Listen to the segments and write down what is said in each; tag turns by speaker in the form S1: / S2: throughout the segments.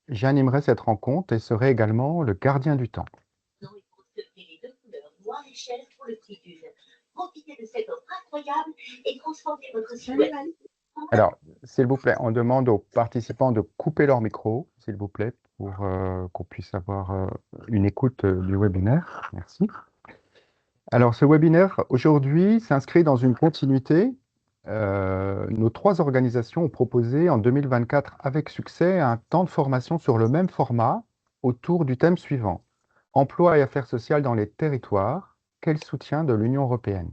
S1: J'animerai cette rencontre et serai également le gardien du temps.
S2: Non, il faut se payer les deux couleurs, noir et chair, pour le prix d'une. Profitez de cette offre incroyable et transformez votre silhouette.
S1: Alors, s'il vous plaît, on demande aux participants de couper leur micro, s'il vous plaît, pour qu'on puisse avoir une écoute du webinaire. Merci. Alors, ce webinaire, aujourd'hui, s'inscrit dans une continuité. Nos trois organisations ont proposé en 2024, avec succès, un temps de formation sur le même format autour du thème suivant: Emploi et affaires sociales dans les territoires, quel soutien de l'Union européenne?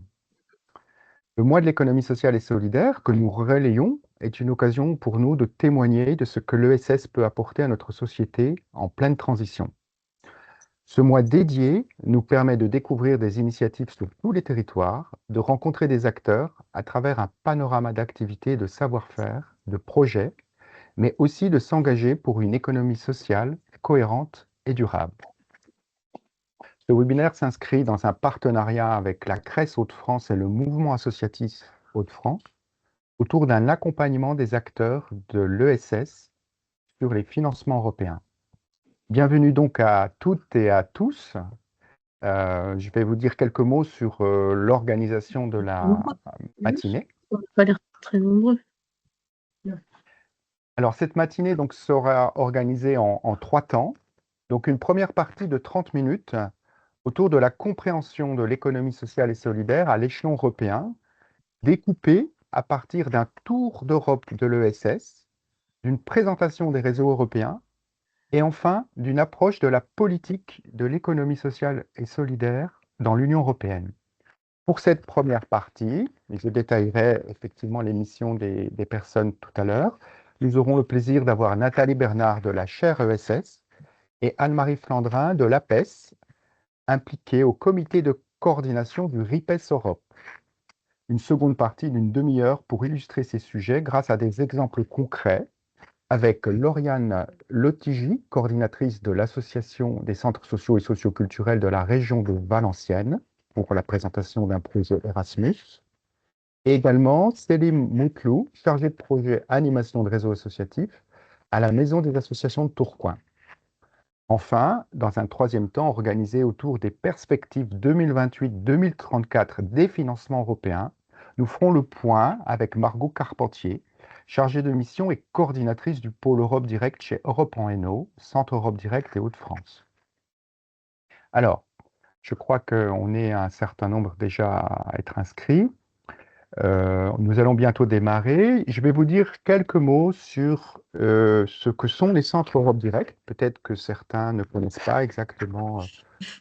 S1: Le mois de l'économie sociale et solidaire que nous relayons est une occasion pour nous de témoigner de ce que l'ESS peut apporter à notre société en pleine transition. Ce mois dédié nous permet de découvrir des initiatives sur tous les territoires, de rencontrer des acteurs à travers un panorama d'activités, de savoir-faire, de projets, mais aussi de s'engager pour une économie sociale cohérente et durable. Ce webinaire s'inscrit dans un partenariat avec la CRES Hauts-de-France et le mouvement associatif Hauts-de-France autour d'un accompagnement des acteurs de l'ESS sur les financements européens. Bienvenue donc à toutes et à tous. Je vais vous dire quelques mots sur l'organisation de la matinée.
S3: On n'a pas l'air très nombreux.
S1: Alors, cette matinée donc, sera organisée en trois temps. Donc, une première partie de 30 minutes autour de la compréhension de l'économie sociale et solidaire à l'échelon européen, découpée à partir d'un tour d'Europe de l'ESS, d'une présentation des réseaux européens et enfin d'une approche de la politique de l'économie sociale et solidaire dans l'Union européenne. Pour cette première partie, et je détaillerai effectivement les missions des personnes tout à l'heure, nous aurons le plaisir d'avoir Nathalie Bernard de la chaire ESS et Anne-Marie Flandrin de l'APES, impliquée au comité de coordination du RIPES Europe. Une seconde partie d'une demi-heure pour illustrer ces sujets grâce à des exemples concrets avec Lauriane Lotigi, coordinatrice de l'Association des centres sociaux et socioculturels de la région de Valenciennes, pour la présentation d'un projet Erasmus. Et également Céline Moutlou, chargée de projet animation de réseau associatif à la Maison des associations de Tourcoing. Enfin, dans un troisième temps, organisé autour des perspectives 2028-2034 des financements européens, nous ferons le point avec Margot Carpentier, chargée de mission et coordinatrice du pôle Europe Direct chez Europe en Hainaut, Centre Europe Direct et Hauts-de-France. Alors, je crois qu'on est un certain nombre déjà à être inscrits. Nous allons bientôt démarrer. Je vais vous dire quelques mots sur ce que sont les centres Europe Direct. Peut-être que certains ne connaissent pas exactement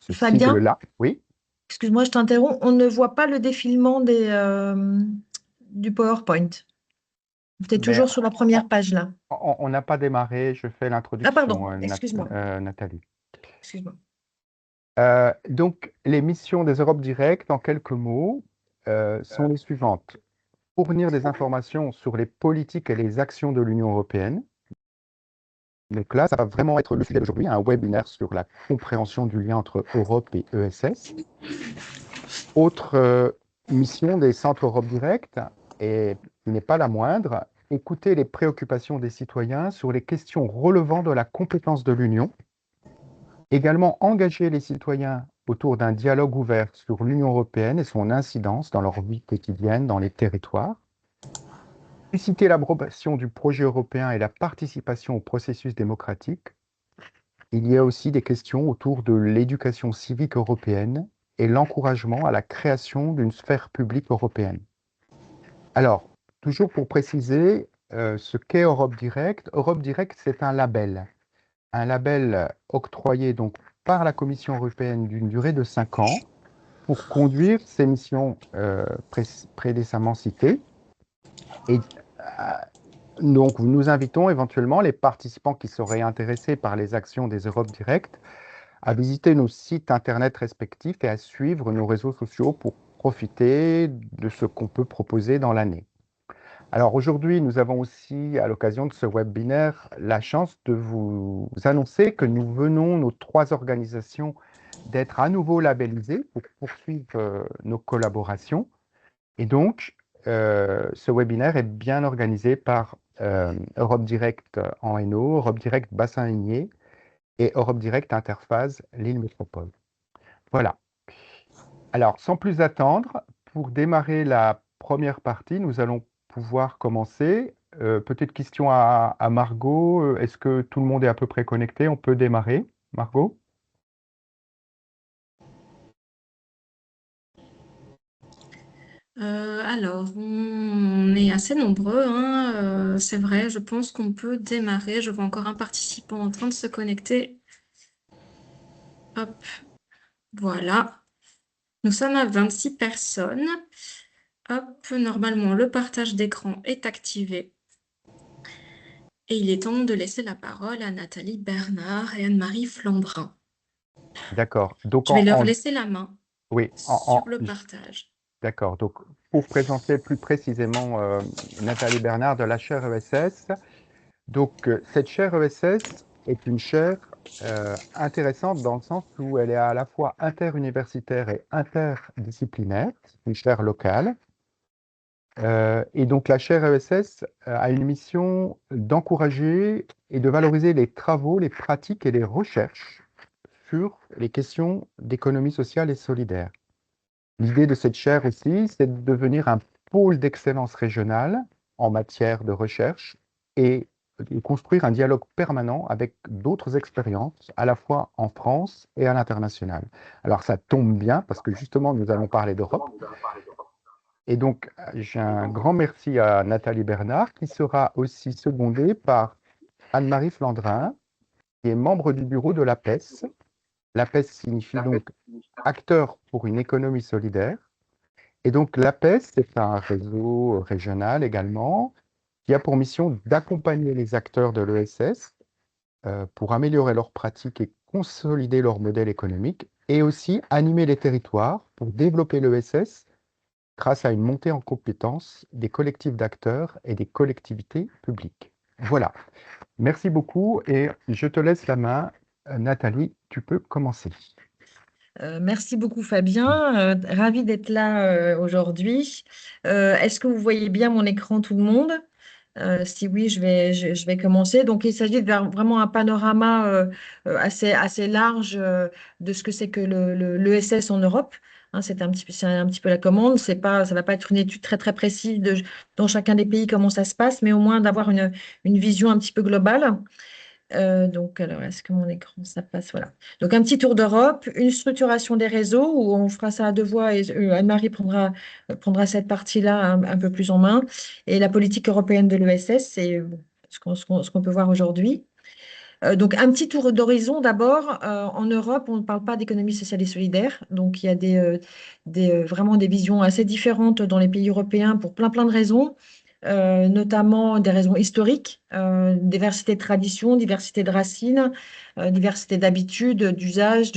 S1: ce
S3: Fabien,
S1: sigle-là. Oui.
S3: excuse-moi, je t'interromps. On ne voit pas le défilement du PowerPoint. Tu es
S1: Mais
S3: toujours sur la première page là.
S1: on n'a pas démarré. Je fais
S3: Ah,
S1: l'introduction,
S3: pardon, excuse-moi.
S1: Nathalie.
S3: Excuse-moi.
S1: Donc, les missions des Europe Direct, en quelques mots, sont les suivantes. Fournir des informations sur les politiques et les actions de l'Union européenne. Donc là, ça va vraiment être le sujet d'aujourd'hui, un webinaire sur la compréhension du lien entre Europe et ESS. Autre mission des centres Europe Direct, et qui n'est pas la moindre, écouter les préoccupations des citoyens sur les questions relevant de la compétence de l'Union. Également engager les citoyens autour d'un dialogue ouvert sur l'Union européenne et son incidence dans leur vie quotidienne, dans les territoires. Susciter l'approbation du projet européen et la participation au processus démocratique. Il y a aussi des questions autour de l'éducation civique européenne et l'encouragement à la création d'une sphère publique européenne. Alors, toujours pour préciser ce qu'est Europe Direct, c'est un label octroyé donc par la Commission européenne d'une durée de 5 ans pour conduire ces missions précédemment citées. Et donc, nous invitons éventuellement les participants qui seraient intéressés par les actions des Europe Direct à visiter nos sites internet respectifs et à suivre nos réseaux sociaux pour profiter de ce qu'on peut proposer dans l'année. Alors aujourd'hui, nous avons aussi, à l'occasion de ce webinaire, la chance de vous annoncer que nous venons, nos trois organisations, d'être à nouveau labellisées pour poursuivre nos collaborations. Et donc, ce webinaire est bien organisé par Europe Direct en Hainaut, Europe Direct Bassin Aigné et Europe Direct Interphase Lille Métropole. Voilà. Alors, sans plus attendre, pour démarrer la première partie, nous allons pouvoir commencer. Petite question à Margot. Est-ce que tout le monde est à peu près connecté? On peut démarrer. Margot?
S4: Alors, on est assez nombreux, hein, c'est vrai, je pense qu'on peut démarrer. Je vois encore un participant en train de se connecter. Hop, voilà. Nous sommes à 26 personnes. Hop, normalement, le partage d'écran est activé. Et il est temps de laisser la parole à Nathalie Bernard et Anne-Marie Flandrin.
S1: D'accord. Donc,
S4: Je vais leur laisser la main
S1: oui,
S4: sur le partage.
S1: D'accord. Donc, pour présenter plus précisément Nathalie Bernard de la chaire ESS, donc cette chaire ESS est une chaire intéressante dans le sens où elle est à la fois interuniversitaire et interdisciplinaire, c'est une chaire locale. Et donc la chaire ESS a une mission d'encourager et de valoriser les travaux, les pratiques et les recherches sur les questions d'économie sociale et solidaire. L'idée de cette chaire aussi, c'est de devenir un pôle d'excellence régionale en matière de recherche et de construire un dialogue permanent avec d'autres expériences, à la fois en France et à l'international. Alors ça tombe bien parce que justement, nous allons parler d'Europe. Et donc, j'ai un grand merci à Nathalie Bernard qui sera aussi secondée par Anne-Marie Flandrin, qui est membre du bureau de l'APES. L'APES signifie donc Acteurs pour une économie solidaire. Et donc, l'APES, c'est un réseau régional également qui a pour mission d'accompagner les acteurs de l'ESS pour améliorer leurs pratiques et consolider leur modèle économique et aussi animer les territoires pour développer l'ESS grâce à une montée en compétences des collectifs d'acteurs et des collectivités publiques. Voilà. Merci beaucoup et je te laisse la main. Nathalie, tu peux commencer.
S3: Merci beaucoup Fabien, ravi d'être là aujourd'hui. Est-ce que vous voyez bien mon écran tout le monde? Si oui, je vais commencer. Donc il s'agit de vraiment un panorama assez large de ce que c'est que l'ESS en Europe. Hein, c'est un petit peu la commande. C'est pas, ça va pas être une étude très précise dans chacun des pays comment ça se passe, mais au moins d'avoir une vision un petit peu globale. Donc, alors, est-ce que mon écran, ça passe? Voilà. Donc, un petit tour d'Europe, une structuration des réseaux où on fera ça à deux voix et Anne-Marie prendra cette partie-là un peu plus en main. Et la politique européenne de l'ESS, c'est ce qu'on peut voir aujourd'hui. Donc, un petit tour d'horizon d'abord. En Europe, on ne parle pas d'économie sociale et solidaire. Donc, il y a vraiment des visions assez différentes dans les pays européens pour plein de raisons. Notamment des raisons historiques, diversité de traditions, diversité de racines, diversité d'habitudes, d'usages,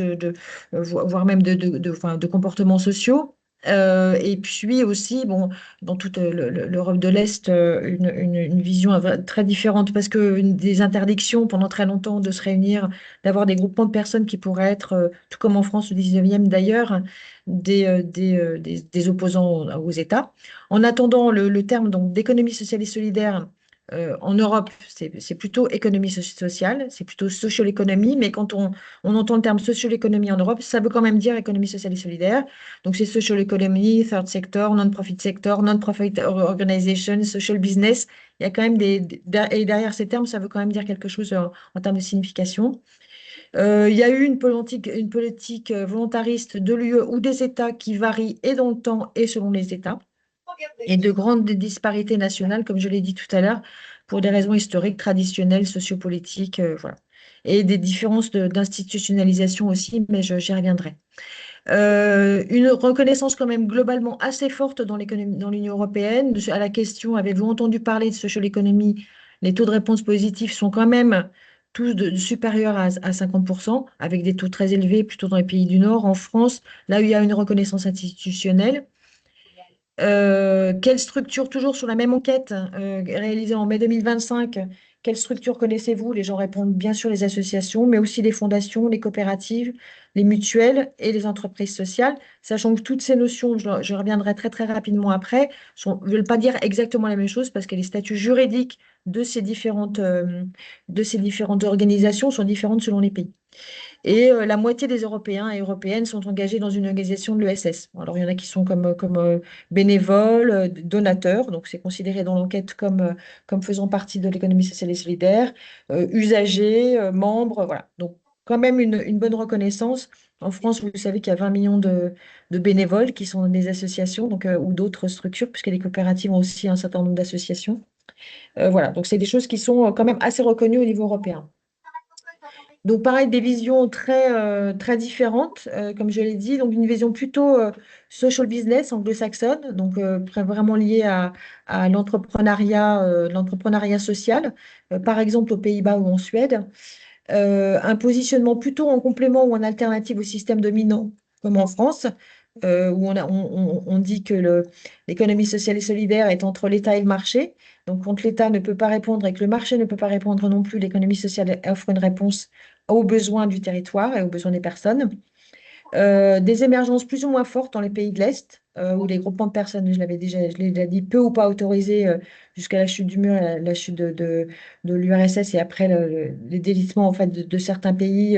S3: voire même enfin, de comportements sociaux. Et puis aussi, bon, dans toute l'Europe de l'Est, une vision très différente parce que des interdictions pendant très longtemps de se réunir, d'avoir des groupements de personnes qui pourraient être, tout comme en France au 19e d'ailleurs, des opposants aux États. En attendant, le terme donc d'économie sociale et solidaire en Europe, c'est plutôt économie sociale, c'est plutôt social économie, mais quand on entend le terme social économie en Europe, ça veut quand même dire économie sociale et solidaire. Donc c'est social economy, third sector, non-profit sector, non-profit organization, social business. Il y a quand même et derrière ces termes, ça veut quand même dire quelque chose en termes de signification. Il y a eu une politique volontariste de l'UE ou des États qui varie et dans le temps et selon les États, et de grandes disparités nationales, comme je l'ai dit tout à l'heure, pour des raisons historiques, traditionnelles, sociopolitiques, voilà. Et des différences d'institutionnalisation aussi, mais j'y reviendrai. Une reconnaissance quand même globalement assez forte dans l'Union européenne. À la question, avez-vous entendu parler de social economy? Les taux de réponse positifs sont quand même tous supérieurs à 50%, avec des taux très élevés plutôt dans les pays du Nord. En France, là où il y a une reconnaissance institutionnelle. Quelle structure, toujours sur la même enquête réalisée en mai 2025, quelles structures connaissez-vous? Les gens répondent bien sûr les associations, mais aussi les fondations, les coopératives, les mutuelles et les entreprises sociales, sachant que toutes ces notions, je reviendrai très très rapidement après, ne veulent pas dire exactement la même chose parce que les statuts juridiques de ces différentes organisations sont différentes selon les pays. Et la moitié des Européens et Européennes sont engagés dans une organisation de l'ESS. Alors, il y en a qui sont comme bénévoles, donateurs, donc c'est considéré dans l'enquête comme faisant partie de l'économie sociale et solidaire, usagers, membres, voilà. Donc, quand même une bonne reconnaissance. En France, vous savez qu'il y a 20 millions de bénévoles qui sont dans des associations donc, ou d'autres structures, puisque les coopératives ont aussi un certain nombre d'associations. Voilà, donc c'est des choses qui sont quand même assez reconnues au niveau européen. Donc, pareil, des visions très différentes, comme je l'ai dit. Donc, une vision plutôt social business anglo-saxonne, donc vraiment liée à l'entrepreneuriat social, par exemple aux Pays-Bas ou en Suède. Un positionnement plutôt en complément ou en alternative au système dominant, comme en France, où on dit que l'économie sociale et solidaire est entre l'État et le marché. Donc, quand l'État ne peut pas répondre et que le marché ne peut pas répondre non plus, l'économie sociale offre une réponse aux besoins du territoire et aux besoins des personnes. Des émergences plus ou moins fortes dans les pays de l'Est, où les groupements de personnes, je l'ai déjà dit, peu ou pas autorisés jusqu'à la chute du mur, la chute de l'URSS et après les délitements en fait, de certains pays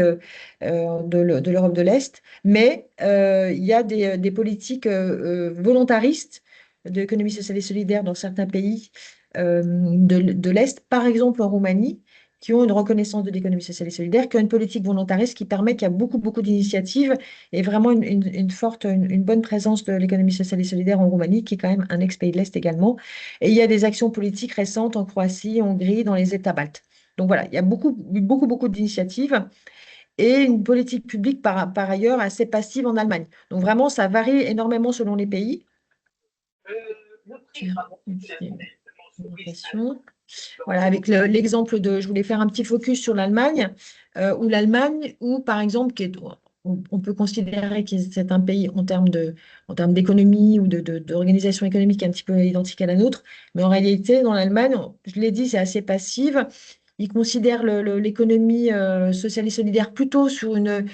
S3: de l'Europe de l'Est. Mais il y a des politiques volontaristes de l'économie sociale et solidaire dans certains pays de l'Est, par exemple en Roumanie, qui ont une reconnaissance de l'économie sociale et solidaire, qui ont une politique volontariste qui permet qu'il y a beaucoup d'initiatives et vraiment une bonne présence de l'économie sociale et solidaire en Roumanie, qui est quand même un ex-pays de l'Est également. Et il y a des actions politiques récentes en Croatie, en Hongrie, dans les États baltes. Donc voilà, il y a beaucoup d'initiatives et une politique publique par ailleurs assez passive en Allemagne. Donc vraiment, ça varie énormément selon les pays. Voilà, avec l'exemple je voulais faire un petit focus sur l'Allemagne, où par exemple, on peut considérer que c'est un pays en termes d'économie ou d'organisation économique un petit peu identique à la nôtre, mais en réalité, dans l'Allemagne, je l'ai dit, c'est assez passive. Ils considèrent l'économie sociale et solidaire plutôt sur une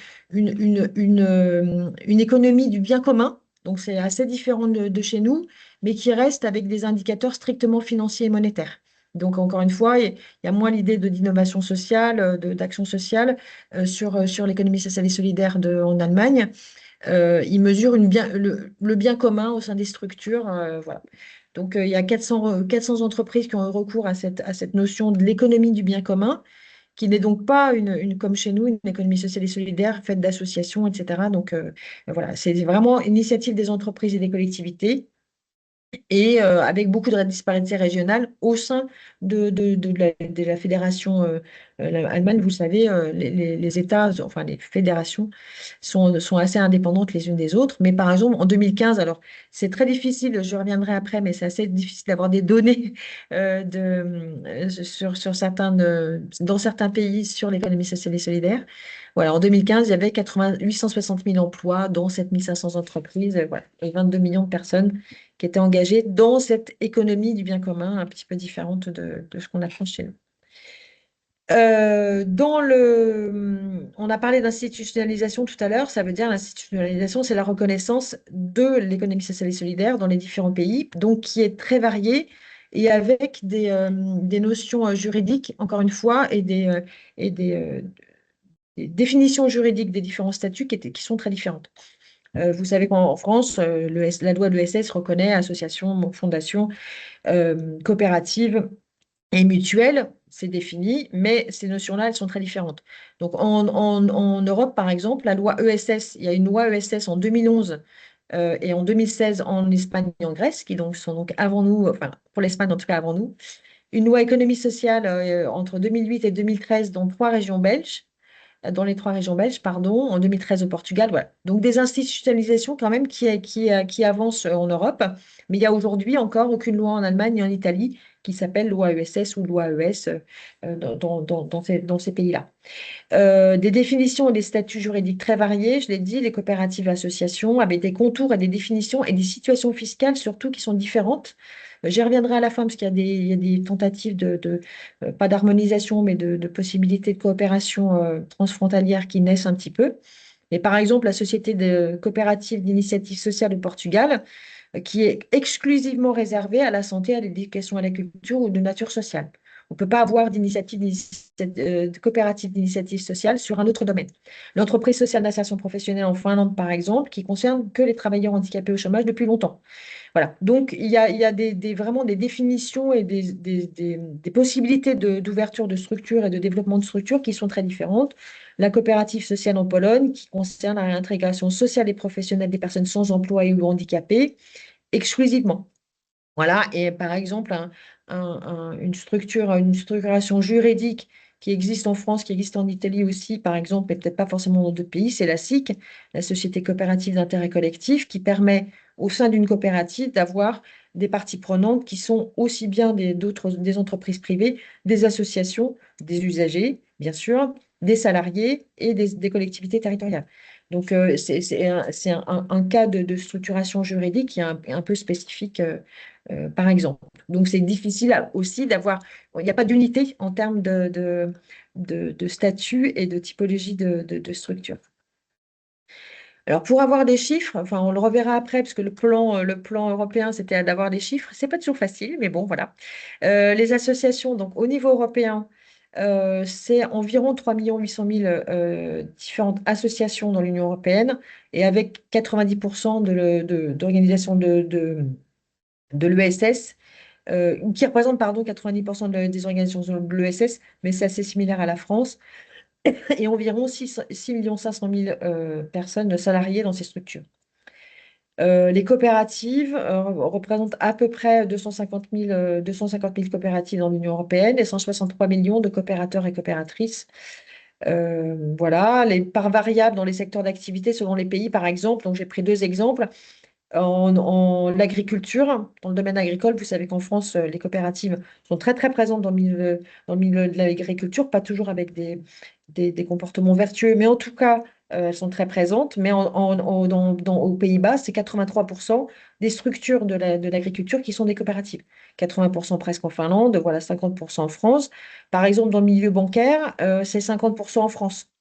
S3: économie du bien commun. Donc, c'est assez différent de chez nous, mais qui reste avec des indicateurs strictement financiers et monétaires. Donc, encore une fois, il y a moins l'idée d'innovation sociale, d'action sociale sur l'économie sociale et solidaire en Allemagne. Ils mesurent le bien commun au sein des structures. Voilà. Donc, il y a 400 entreprises qui ont eu recours à cette notion de l'économie du bien commun, qui n'est donc pas comme chez nous, une économie sociale et solidaire faite d'associations, etc. Donc, voilà, c'est vraiment une initiative des entreprises et des collectivités et avec beaucoup de disparités régionales au sein de la fédération allemande. Vous savez, les États, enfin les fédérations, sont assez indépendantes les unes des autres. Mais par exemple, en 2015, alors c'est très difficile, je reviendrai après, mais c'est assez difficile d'avoir des données dans certains pays sur l'économie sociale et solidaire. Voilà, en 2015, il y avait 860 000 emplois, dont 7 500 entreprises, voilà, et 22 millions de personnes qui étaient engagées dans cette économie du bien commun, un petit peu différente de ce qu'on apprend chez nous. On a parlé d'institutionnalisation tout à l'heure, ça veut dire l'institutionnalisation, c'est la reconnaissance de l'économie sociale et solidaire dans les différents pays, donc qui est très variée et avec des notions juridiques, encore une fois, et des définitions juridiques des différents statuts qui sont très différentes. Vous savez qu'en France, la loi de l'ESS reconnaît association, fondation, coopérative et mutuelle, c'est défini, mais ces notions-là, elles sont très différentes. Donc en Europe, par exemple, la loi ESS, il y a une loi ESS en 2011 et en 2016 en Espagne et en Grèce, qui sont donc avant nous, enfin pour l'Espagne en tout cas avant nous. Une loi économie sociale entre 2008 et 2013 dans les trois régions belges, pardon, en 2013 au Portugal. Voilà. Donc des institutionnalisations quand même qui avancent en Europe, mais il n'y a aujourd'hui encore aucune loi en Allemagne ni en Italie qui s'appelle loi ESS ou loi ES dans ces pays-là. Des définitions et des statuts juridiques très variés, je l'ai dit, les coopératives et associations, avec des contours et des définitions et des situations fiscales surtout qui sont différentes. J'y reviendrai à la fin parce il y a des tentatives pas d'harmonisation, mais de possibilités de coopération transfrontalière qui naissent un petit peu. Et par exemple, la Société de coopérative d'initiative sociale au Portugal, qui est exclusivement réservée à la santé, à l'éducation, à la culture ou de nature sociale. On ne peut pas avoir de coopérative d'initiative sociale sur un autre domaine. L'entreprise sociale d'insertion professionnelle en Finlande, par exemple, qui concerne que les travailleurs handicapés au chômage depuis longtemps. Voilà. Donc, il y a vraiment des définitions et des possibilités d'ouverture de structures et de développement de structures qui sont très différentes. La coopérative sociale en Pologne, qui concerne la réintégration sociale et professionnelle des personnes sans emploi et ou handicapées, exclusivement. Voilà, et par exemple, une structuration juridique qui existe en France, qui existe en Italie aussi, par exemple, mais peut-être pas forcément dans d'autres pays, c'est la SIC, la Société coopérative d'intérêt collectif, qui permet au sein d'une coopérative d'avoir des parties prenantes qui sont aussi bien des entreprises privées, des associations, des usagers, bien sûr, des salariés et des collectivités territoriales. Donc, c'est un cas de structuration juridique qui est un peu spécifique par exemple. Donc, c'est difficile aussi d'avoir, il n'y a pas d'unité en termes de statut et de typologie de structure. Alors, pour avoir des chiffres, enfin, on le reverra après, parce que le plan européen, c'était d'avoir des chiffres. C'est pas toujours facile, mais bon, voilà. Les associations, donc au niveau européen, c'est environ 3 800 000 différentes associations dans l'Union européenne, et avec 90% d'organisations de l'ESS, qui représente, pardon, 90% des organisations de l'ESS, mais c'est assez similaire à la France, et environ 6 500 000 personnes salariées dans ces structures. Les coopératives représentent à peu près 250 000 coopératives dans l'Union européenne et 163 millions de coopérateurs et coopératrices. Voilà, les parts variables dans les secteurs d'activité selon les pays, par exemple. Donc, j'ai pris deux exemples. En l'agriculture, dans le domaine agricole, vous savez qu'en France, les coopératives sont très, très présentes dans le milieu de l'agriculture, pas toujours avec des comportements vertueux, mais en tout cas, elles sont très présentes. Mais aux Pays-Bas, c'est 83% des structures de l'agriculture qui sont des coopératives. 80% presque en Finlande, voilà, 50% en France. Par exemple, dans le milieu bancaire, c'est 50% en France.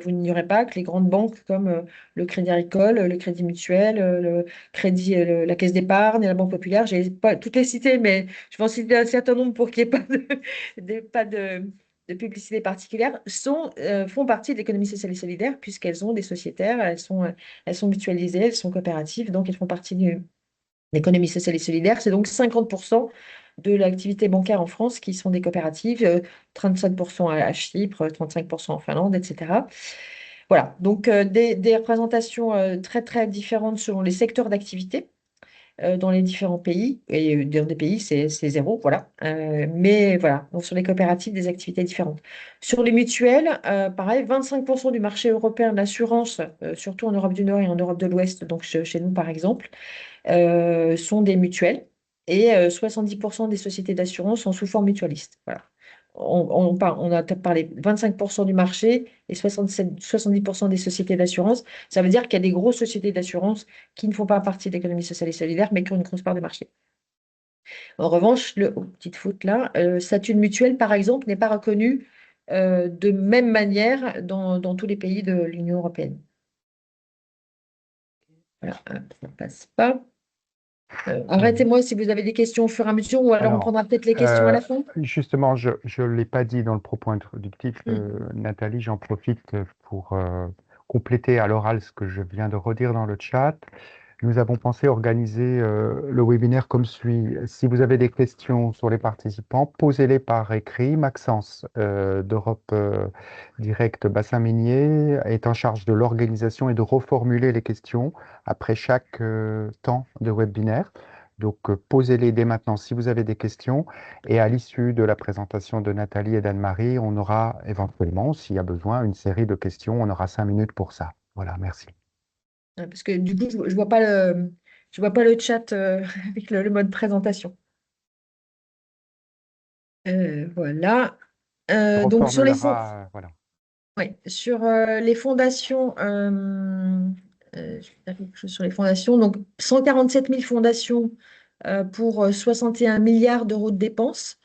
S3: Vous n'ignorez pas que les grandes banques comme le Crédit Agricole, le Crédit Mutuel, la Caisse d'épargne et la Banque Populaire, je n'ai pas toutes les citer, mais je vais en citer un certain nombre pour qu'il n'y ait pas de publicité particulière, font partie de l'économie sociale et solidaire puisqu'elles ont des sociétaires, elles sont mutualisées, elles sont coopératives, donc elles font partie de l'économie sociale et solidaire. C'est donc 50% de l'activité bancaire en France qui sont des coopératives, 35% à Chypre, 35% en Finlande, etc. Voilà, donc des représentations très très différentes selon les secteurs d'activité dans les différents pays. Et dans des pays, c'est zéro, voilà. Mais voilà, donc sur les coopératives, des activités différentes. Sur les mutuelles, pareil, 25% du marché européen de l'assurance, surtout en Europe du Nord et en Europe de l'Ouest, donc chez nous par exemple, sont des mutuelles et 70% des sociétés d'assurance sont sous forme mutualiste. Voilà. On a parlé 25% du marché et 70% des sociétés d'assurance. Ça veut dire qu'il y a des grosses sociétés d'assurance qui ne font pas partie de l'économie sociale et solidaire, mais qui ont une grosse part de marché. En revanche, petite faute là, statut de mutuelle, par exemple, n'est pas reconnu de même manière dans tous les pays de l'Union européenne. Voilà, ça ne passe pas. Arrêtez-moi si vous avez des questions au fur et à mesure, ou alors on prendra peut-être les questions à la fin.
S1: Justement, je ne l'ai pas dit dans le propos introductif,
S3: Mm.
S1: Nathalie, j'en profite pour compléter à l'oral ce que je viens de redire dans le chat. Nous avons pensé organiser le webinaire comme suit. Si vous avez des questions sur les participants, posez-les par écrit. Maxence d'Europe Direct Bassin Minier est en charge de l'organisation et de reformuler les questions après chaque temps de webinaire. Donc, posez-les dès maintenant si vous avez des questions. Et à l'issue de la présentation de Nathalie et d'Anne-Marie, on aura éventuellement, s'il y a besoin, une série de questions. On aura 5 minutes pour ça. Voilà, merci.
S3: Parce que du coup, je ne vois pas le chat avec le mode présentation. Voilà.
S1: On
S3: Donc sur les fonds.
S1: reformulera, voilà.
S3: Oui, sur les fondations, je vais dire quelque chose sur les fondations. Donc, 147 000 fondations pour 61 milliards d'euros de dépenses.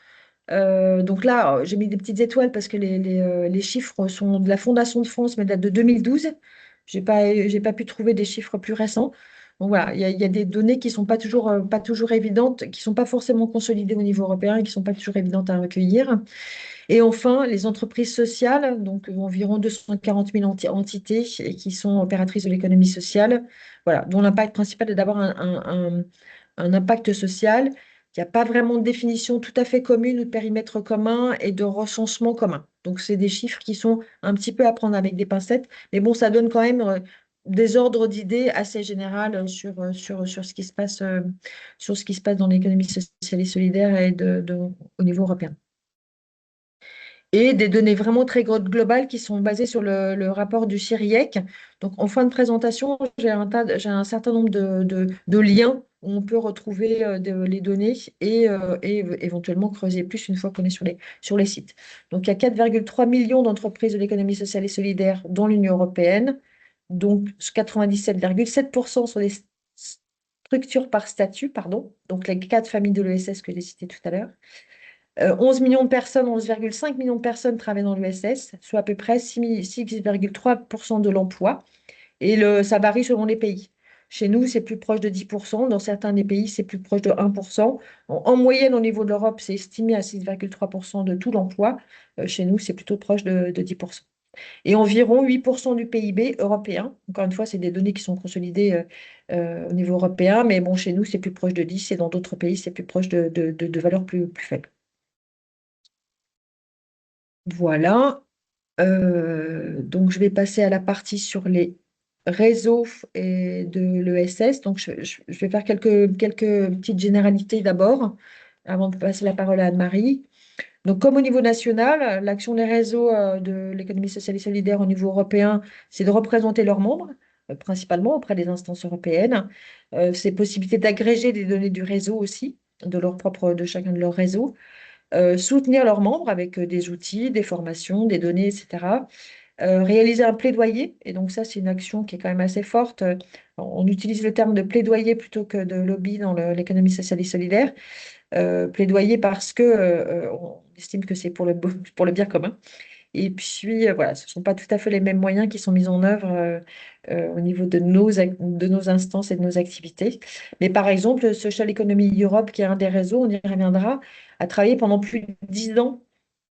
S3: Donc là, j'ai mis des petites étoiles parce que les chiffres sont de la Fondation de France, mais datent de 2012. J'ai pas pu trouver des chiffres plus récents. Donc voilà, il y a des données qui ne sont pas toujours évidentes, qui ne sont pas forcément consolidées au niveau européen et qui ne sont pas toujours évidentes à recueillir. Et enfin, les entreprises sociales, donc environ 240 000 entités et qui sont opératrices de l'économie sociale, voilà, dont l'impact principal est d'avoir un impact social. Il n'y a pas vraiment de définition tout à fait commune ou de périmètre commun et de recensement commun. Donc, c'est des chiffres qui sont un petit peu à prendre avec des pincettes, mais bon, ça donne quand même des ordres d'idées assez générales sur ce qui se passe, sur ce qui se passe dans l'économie sociale et solidaire et au niveau européen et des données vraiment très globales qui sont basées sur le rapport du CIRIEC. Donc, en fin de présentation, j'ai un certain nombre de liens où on peut retrouver les données et éventuellement creuser plus une fois qu'on est sur les sites. Donc, il y a 4,3 millions d'entreprises de l'économie sociale et solidaire dans l'Union européenne. Donc, 97,7% sont des structures par statut, pardon. Donc, les 4 familles de l'ESS que j'ai citées tout à l'heure. 11 millions de personnes, 11,5 millions de personnes travaillent dans l'ESS, soit à peu près 6,3% de l'emploi. Et ça varie selon les pays. Chez nous, c'est plus proche de 10%. Dans certains des pays, c'est plus proche de 1%. En moyenne, au niveau de l'Europe, c'est estimé à 6,3% de tout l'emploi. Chez nous, c'est plutôt proche de 10%. Et environ 8% du PIB européen. Encore une fois, c'est des données qui sont consolidées au niveau européen. Mais bon, chez nous, c'est plus proche de 10 et dans d'autres pays, c'est plus proche de valeurs plus faibles. Voilà. Donc, je vais passer à la partie sur les réseaux et de l'ESS. Donc, je vais faire quelques petites généralités d'abord, avant de passer la parole à Anne-Marie. Donc, comme au niveau national, l'action des réseaux de l'économie sociale et solidaire au niveau européen, c'est de représenter leurs membres, principalement auprès des instances européennes. C'est possibilité d'agréger des données du réseau aussi, de chacun de leurs réseaux. Soutenir leurs membres avec des outils, des formations, des données, etc. Réaliser un plaidoyer, et donc ça, c'est une action qui est quand même assez forte. On utilise le terme de plaidoyer plutôt que de lobby dans l'économie sociale et solidaire. Plaidoyer parce que on estime que c'est pour le bien commun. Et puis, voilà, ce ne sont pas tout à fait les mêmes moyens qui sont mis en œuvre au niveau de nos instances et de nos activités. Mais par exemple, Social Economy Europe, qui est un des réseaux, on y reviendra, a travaillé pendant plus de 10 ans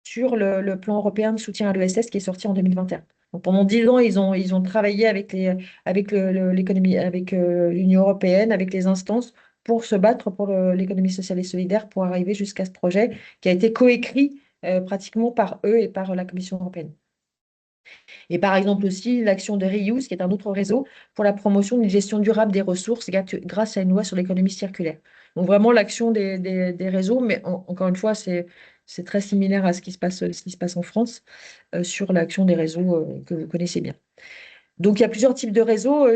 S3: sur le plan européen de soutien à l'ESS qui est sorti en 2021. Donc, pendant 10 ans, ils ont travaillé avec l'économie, avec l'Union européenne, avec les instances pour se battre pour l'économie sociale et solidaire, pour arriver jusqu'à ce projet qui a été coécrit pratiquement par eux et par la Commission européenne. Et par exemple aussi l'action de Reuse, qui est un autre réseau pour la promotion d'une gestion durable des ressources grâce à une loi sur l'économie circulaire. Donc vraiment l'action des réseaux, mais encore une fois, c'est très similaire à ce qui se passe en France sur l'action des réseaux que vous connaissez bien. Donc il y a plusieurs types de réseaux.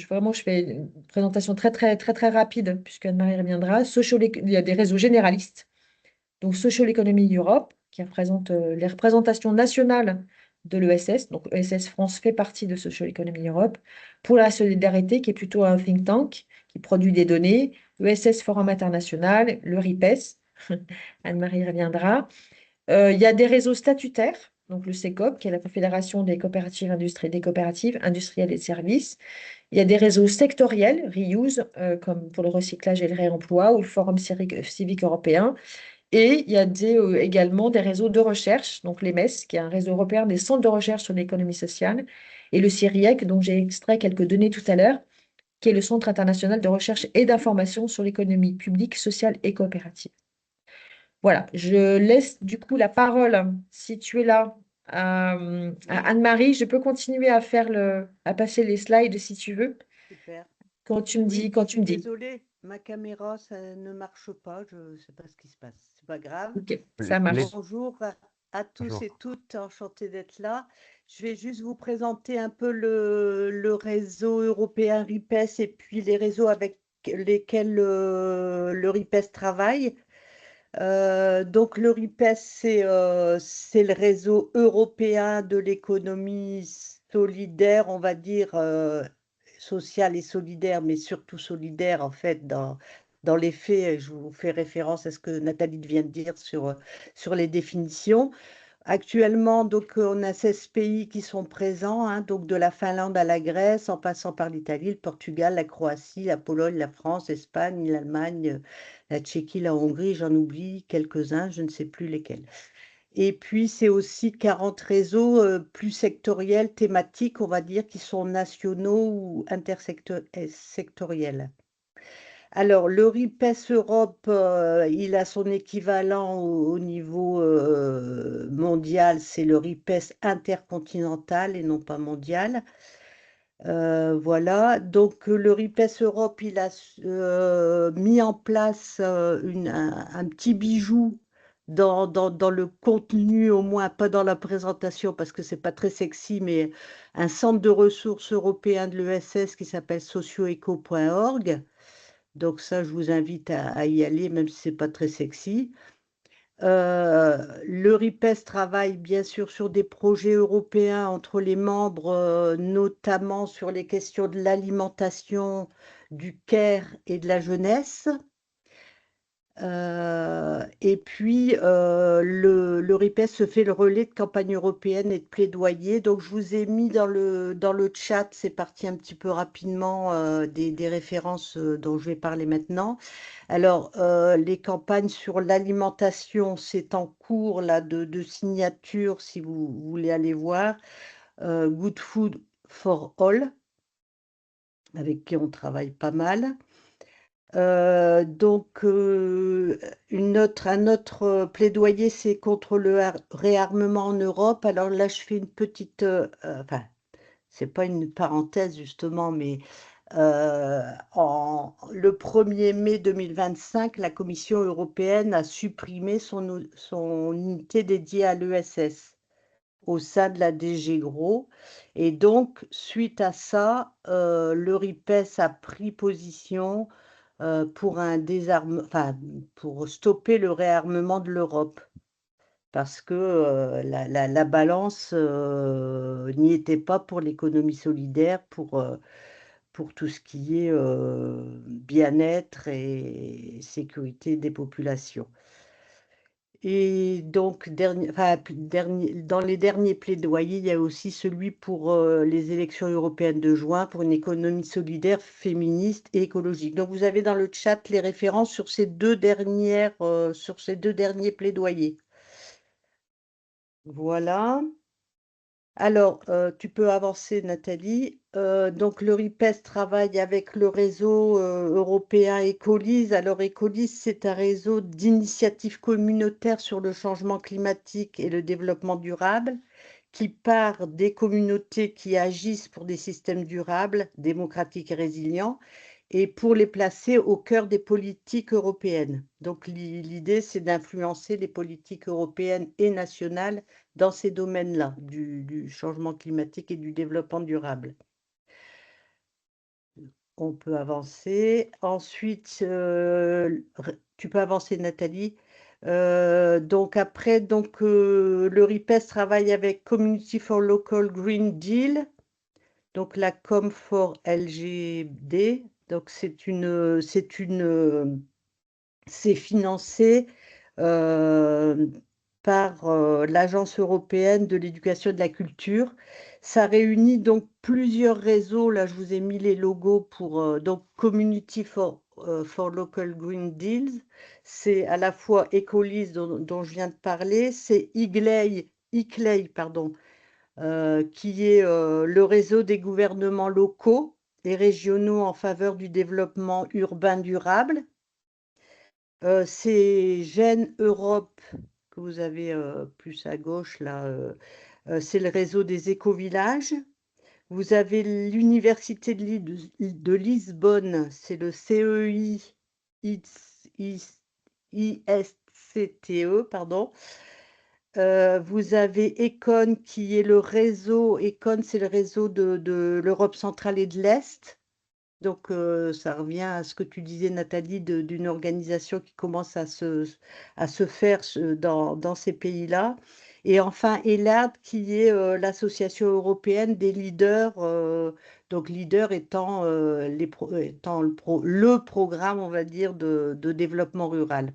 S3: Vraiment, je fais une présentation très, très, très, très rapide, puisque Anne-Marie reviendra. Il y a des réseaux généralistes. Donc Social Economy Europe, qui représente les représentations nationales de l'ESS. Donc ESS France fait partie de Social Economy Europe. Pour la solidarité, qui est plutôt un think tank, qui produit des données. ESS Forum International, le RIPES. Anne-Marie reviendra. Il y a des réseaux statutaires, donc le CECOP, qui est la Confédération des coopératives industrielles et de services. Il y a des réseaux sectoriels, Reuse, comme pour le recyclage et le réemploi, ou le Forum civique européen. Et il y a également des réseaux de recherche, donc l'EMES, qui est un réseau européen des centres de recherche sur l'économie sociale, et le CIRIEC, dont j'ai extrait quelques données tout à l'heure, qui est le Centre international de recherche et d'information sur l'économie publique, sociale et coopérative. Voilà, je laisse du coup la parole, si tu es là, à Anne-Marie. Je peux continuer à passer les slides si tu veux,
S5: Super.
S3: quand tu me dis.
S5: Désolée, ma caméra, ça ne marche pas. Je ne sais pas ce qui se passe. C'est pas grave.
S3: Ok, ça marche.
S5: Bonjour à tous
S1: Bonjour.
S5: et toutes. Enchantée d'être là. Je vais juste vous présenter un peu le réseau européen RIPES et puis les réseaux avec lesquels le RIPES travaille. Donc le RIPES, c'est le réseau européen de l'économie solidaire, on va dire sociale et solidaire, mais surtout solidaire en fait dans les faits. Je vous fais référence à ce que Nathalie vient de dire sur les définitions. Actuellement, donc, on a 16 pays qui sont présents, hein, donc de la Finlande à la Grèce, en passant par l'Italie, le Portugal, la Croatie, la Pologne, la France, l'Espagne, l'Allemagne, la Tchéquie, la Hongrie, j'en oublie quelques-uns, je ne sais plus lesquels. Et puis, c'est aussi 40 réseaux plus sectoriels, thématiques, on va dire, qui sont nationaux ou intersectoriels. Alors, le RIPES Europe, il a son équivalent au niveau mondial, c'est le RIPES intercontinental et non pas mondial. Voilà, donc le RIPES Europe, il a mis en place un petit bijou dans le contenu, au moins pas dans la présentation parce que c'est pas très sexy, mais un centre de ressources européen de l'ESS qui s'appelle socioeco.org. Donc ça, je vous invite à y aller, même si c'est pas très sexy. Le RIPES travaille bien sûr sur des projets européens entre les membres, notamment sur les questions de l'alimentation, du care et de la jeunesse. Et puis, le RIPES se fait le relais de campagne européenne et de plaidoyer. Donc, je vous ai mis dans le chat, c'est parti un petit peu rapidement, des références dont je vais parler maintenant. Alors, les campagnes sur l'alimentation, c'est en cours là, de signature, si vous voulez aller voir. Good Food for All, avec qui on travaille pas mal. Donc, un autre plaidoyer, c'est contre le réarmement en Europe. Alors là, je fais une petite, enfin, c'est pas une parenthèse justement, mais le 1er mai 2025, la Commission européenne a supprimé son unité dédiée à l'ESS au sein de la DG Gros. Et donc, suite à ça, le RIPES a pris position pour pour stopper le réarmement de l'Europe. Parce que la balance n'y était pas pour l'économie solidaire, pour tout ce qui est bien-être et sécurité des populations. Et donc, dans les derniers plaidoyers, il y a aussi celui pour les élections européennes de juin pour une économie solidaire, féministe et écologique. Donc, vous avez dans le chat les références sur ces deux derniers plaidoyers. Voilà. Alors, tu peux avancer, Nathalie. Donc, le RIPES travaille avec le réseau européen Ecolis. Alors, Ecolis, c'est un réseau d'initiatives communautaires sur le changement climatique et le développement durable qui part des communautés qui agissent pour des systèmes durables, démocratiques et résilients, et pour les placer au cœur des politiques européennes. Donc, l'idée, c'est d'influencer les politiques européennes et nationales dans ces domaines-là, du changement climatique et du développement durable. On peut avancer. Ensuite, tu peux avancer, Nathalie. Donc après, le RIPES travaille avec Community for Local Green Deal, donc la Com for LGD. Donc c'est financé par l'Agence européenne de l'éducation et de la culture. Ça réunit donc plusieurs réseaux. Là, je vous ai mis les logos pour donc Community for Local Green Deals. C'est à la fois Ecolis dont je viens de parler, c'est ICLEI, pardon, qui est le réseau des gouvernements locaux et régionaux en faveur du développement urbain durable. C'est Gène Europe que vous avez plus à gauche, là, c'est le réseau des éco-villages. Vous avez l'Université de Lisbonne, c'est le CEI-ISCTE, pardon. Vous avez Econ qui est le réseau, Econ c'est le réseau de l'Europe centrale et de l'Est. Donc, ça revient à ce que tu disais, Nathalie, d'une organisation qui commence à se faire dans ces pays-là. Et enfin, ELAD, qui est l'association européenne des leaders, donc leader étant, étant le programme, on va dire, de développement rural.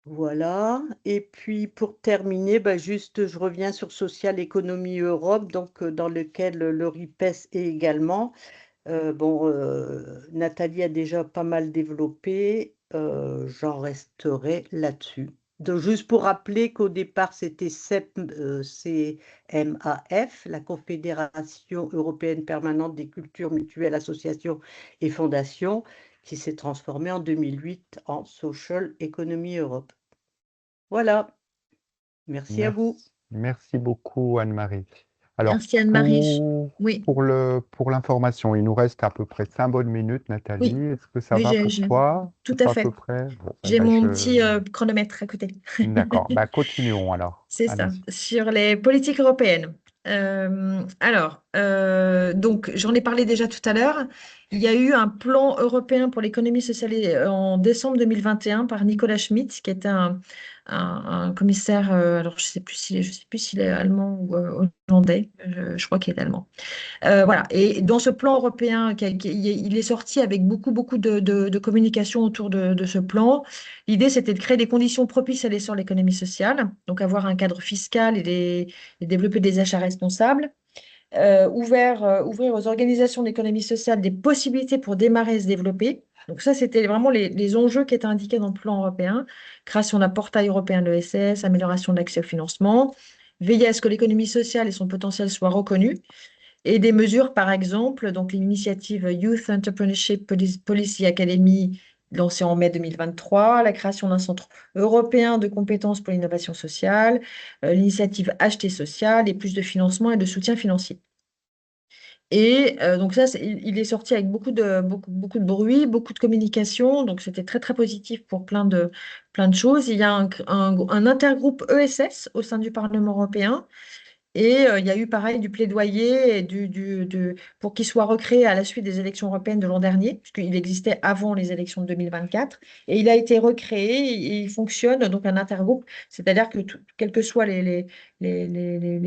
S5: Voilà. Et puis pour terminer, bah, juste, je reviens sur Social Economy Europe, donc dans lequel le RIPES est également. Bon, Nathalie a déjà pas mal développé, j'en resterai là-dessus. Donc juste pour rappeler qu'au départ, c'était CMAF, la Confédération européenne permanente des cultures mutuelles, associations et fondations, qui s'est transformée en 2008 en Social Economy Europe. Voilà, merci à vous.
S1: Merci beaucoup, Anne-Marie. Alors,
S3: Merci Anne-Marie. Oui,
S1: pour l'information, il nous reste à peu près 5 bonnes minutes, Nathalie.
S3: oui,
S1: Est-ce que ça
S3: oui,
S1: va pour toi?
S3: tout
S1: C'est
S3: à
S1: pas à peu
S3: fait.
S1: près? Bon,
S3: J'ai mon petit chronomètre à côté.
S1: d'accord. Bah, continuons alors.
S3: C'est ça,
S1: Allez-y.
S3: sur les politiques européennes. Donc, j'en ai parlé déjà tout à l'heure. Il y a eu un plan européen pour l'économie sociale en décembre 2021 par Nicolas Schmitt, qui était un commissaire, alors je sais plus s'il est allemand ou hollandais, je crois qu'il est allemand. Voilà. Et dans ce plan européen, il est sorti avec beaucoup de communication autour de ce plan. L'idée, c'était de créer des conditions propices à l'essor de l'économie sociale, donc avoir un cadre fiscal et développer des achats responsables. Ouvrir aux organisations d'économie sociale des possibilités pour démarrer et se développer. Donc ça, c'était vraiment les enjeux qui étaient indiqués dans le plan européen. Création d'un portail européen de l'ESS, amélioration de l'accès au financement, veiller à ce que l'économie sociale et son potentiel soient reconnus. Et des mesures, par exemple, donc l'initiative Youth Entrepreneurship Policy Academy lancée en mai 2023, la création d'un centre européen de compétences pour l'innovation sociale, l'initiative Acheter social et plus de financement et de soutien financier. Et donc ça, il est sorti avec beaucoup de bruit, beaucoup de communication, donc c'était très positif pour plein de choses. Il y a un intergroupe ESS au sein du Parlement européen et il y a eu pareil du plaidoyer et pour qu'il soit recréé à la suite des élections européennes de l'an dernier, puisqu'il existait avant les élections de 2024. Et il a été recréé et il fonctionne, donc un intergroupe, c'est-à-dire que quelles que soient les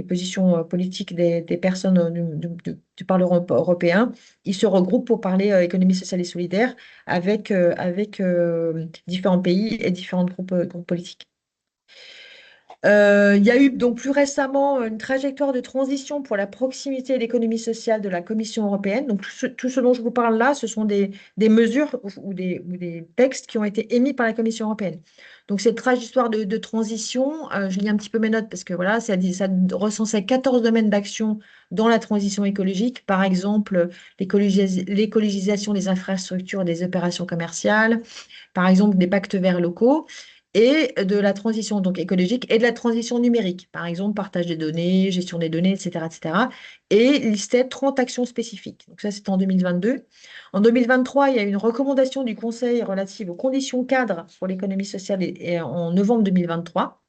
S3: positions politiques des personnes du Parlement européen, ils se regroupent pour parler économie sociale et solidaire avec différents pays et différents groupes politiques. Il y a eu donc plus récemment une trajectoire de transition pour la proximité et l'économie sociale de la Commission européenne. Donc tout ce dont je vous parle là, ce sont des mesures ou des textes qui ont été émis par la Commission européenne. Donc cette trajectoire de transition, je lis un petit peu mes notes parce que voilà, ça recensait 14 domaines d'action dans la transition écologique. Par exemple, l'écologisation des infrastructures et des opérations commerciales, par exemple des pactes verts locaux et de la transition donc écologique et de la transition numérique, par exemple partage des données, gestion des données, etc., etc. Et listait 30 actions spécifiques. Donc ça, c'était en 2022. En 2023, il y a eu une recommandation du Conseil relative aux conditions cadres pour l'économie sociale et en novembre 2023.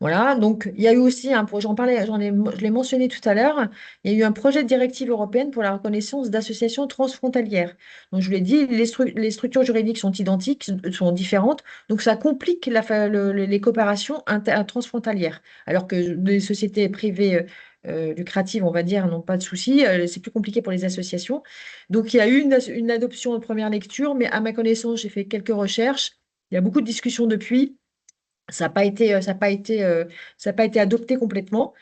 S3: Voilà, donc il y a eu aussi j'en parlais, je l'ai mentionné tout à l'heure, il y a eu un projet de directive européenne pour la reconnaissance d'associations transfrontalières. Donc je vous l'ai dit, les structures juridiques sont identiques, sont différentes, donc ça complique les coopérations transfrontalières. Alors que les sociétés privées lucratives, on va dire, n'ont pas de souci, c'est plus compliqué pour les associations. Donc il y a eu une adoption en première lecture, mais à ma connaissance, j'ai fait quelques recherches, il y a beaucoup de discussions depuis. Ça n'a pas été, ça a pas été adopté complètement.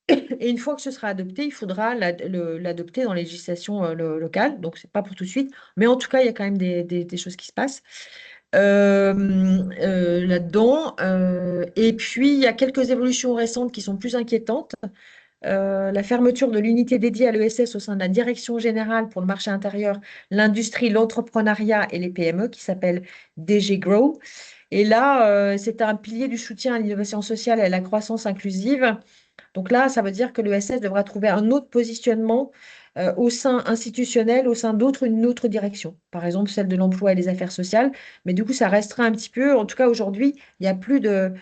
S3: Et une fois que ce sera adopté, il faudra l'adopter dans les législations locales. Donc, ce n'est pas pour tout de suite. Mais en tout cas, il y a quand même des choses qui se passent là-dedans. Et puis, il y a quelques évolutions récentes qui sont plus inquiétantes. La fermeture de l'unité dédiée à l'ESS au sein de la Direction générale pour le marché intérieur, l'industrie, l'entrepreneuriat et les PME qui s'appelle DG Grow. Et là, c'est un pilier du soutien à l'innovation sociale et à la croissance inclusive. Donc là, ça veut dire que l'ESS devra trouver un autre positionnement au sein institutionnel, au sein une autre direction, par exemple celle de l'emploi et des affaires sociales. Mais du coup, ça restera un petit peu, en tout cas aujourd'hui, il n'y a plus de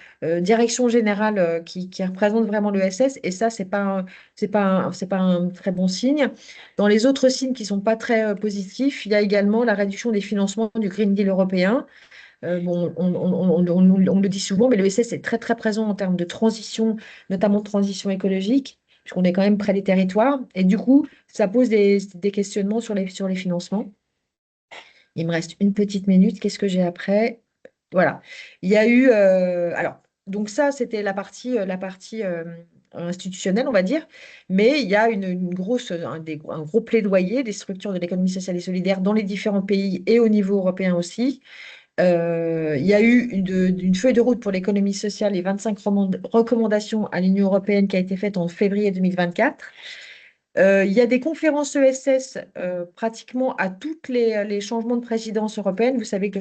S3: direction générale qui représente vraiment l'ESS, et ça, c'est pas un très bon signe. Dans les autres signes qui ne sont pas très positifs, il y a également la réduction des financements du Green Deal européen. Bon, on le dit souvent, mais le l'ESS est très, très présent en termes de transition, notamment de transition écologique, puisqu'on est quand même près des territoires. Et du coup, ça pose des questionnements sur les financements. Il me reste une petite minute. Qu'est-ce que j'ai après? Voilà. Il y a eu. Alors, donc ça, c'était la partie institutionnelle, on va dire. Mais il y a une grosse, un gros plaidoyer des structures de l'économie sociale et solidaire dans les différents pays et au niveau européen aussi. Il y a eu une feuille de route pour l'économie sociale et 25 recommandations à l'Union européenne qui a été faite en février 2024. Il y a des conférences ESS pratiquement à tous les changements de présidence européenne. Vous savez que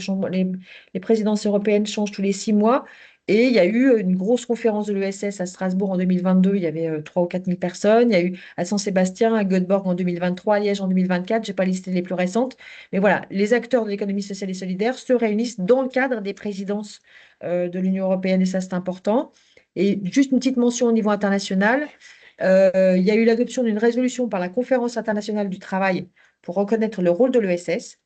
S3: les présidences européennes changent tous les 6 mois. Et il y a eu une grosse conférence de l'ESS à Strasbourg en 2022. Il y avait 3 ou 4 000 personnes. Il y a eu à Saint-Sébastien, à Göteborg en 2023, à Liège en 2024. Je n'ai pas listé les plus récentes. Mais voilà, les acteurs de l'économie sociale et solidaire se réunissent dans le cadre des présidences de l'Union européenne. Et ça, c'est important. Et juste une petite mention au niveau international. Il y a eu l'adoption d'une résolution par la Conférence internationale du travail pour reconnaître le rôle de l'ESS.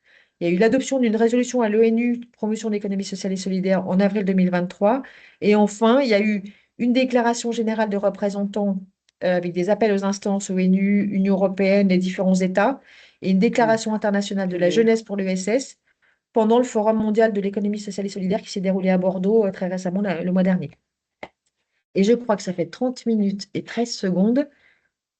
S3: Il y a eu l'adoption d'une résolution à l'ONU, promotion de l'économie sociale et solidaire, en avril 2023. Et enfin, il y a eu une déclaration générale de représentants avec des appels aux instances ONU, Union européenne, les différents États, et une déclaration internationale de la jeunesse pour l'ESS pendant le Forum mondial de l'économie sociale et solidaire qui s'est déroulé à Bordeaux très récemment, le mois dernier. Et je crois que ça fait 30 minutes et 13 secondes.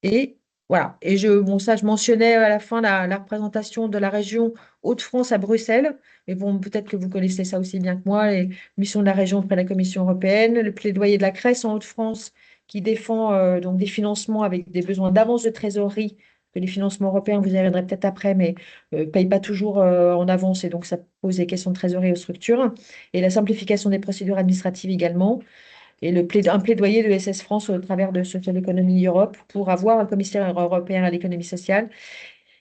S3: Et voilà. Et ça, je mentionnais à la fin la représentation de la région Hauts-de-France à Bruxelles. Mais bon, peut-être que vous connaissez ça aussi bien que moi, les missions de la région auprès de la Commission européenne, le plaidoyer de la CRES en Hauts-de-France qui défend donc des financements avec des besoins d'avance de trésorerie, que les financements européens, vous y reviendrez peut-être après, mais ne payent pas toujours en avance et donc ça pose des questions de trésorerie aux structures. Et la simplification des procédures administratives également et un plaidoyer de SS France au travers de Social Economy Europe pour avoir un commissaire européen à l'économie sociale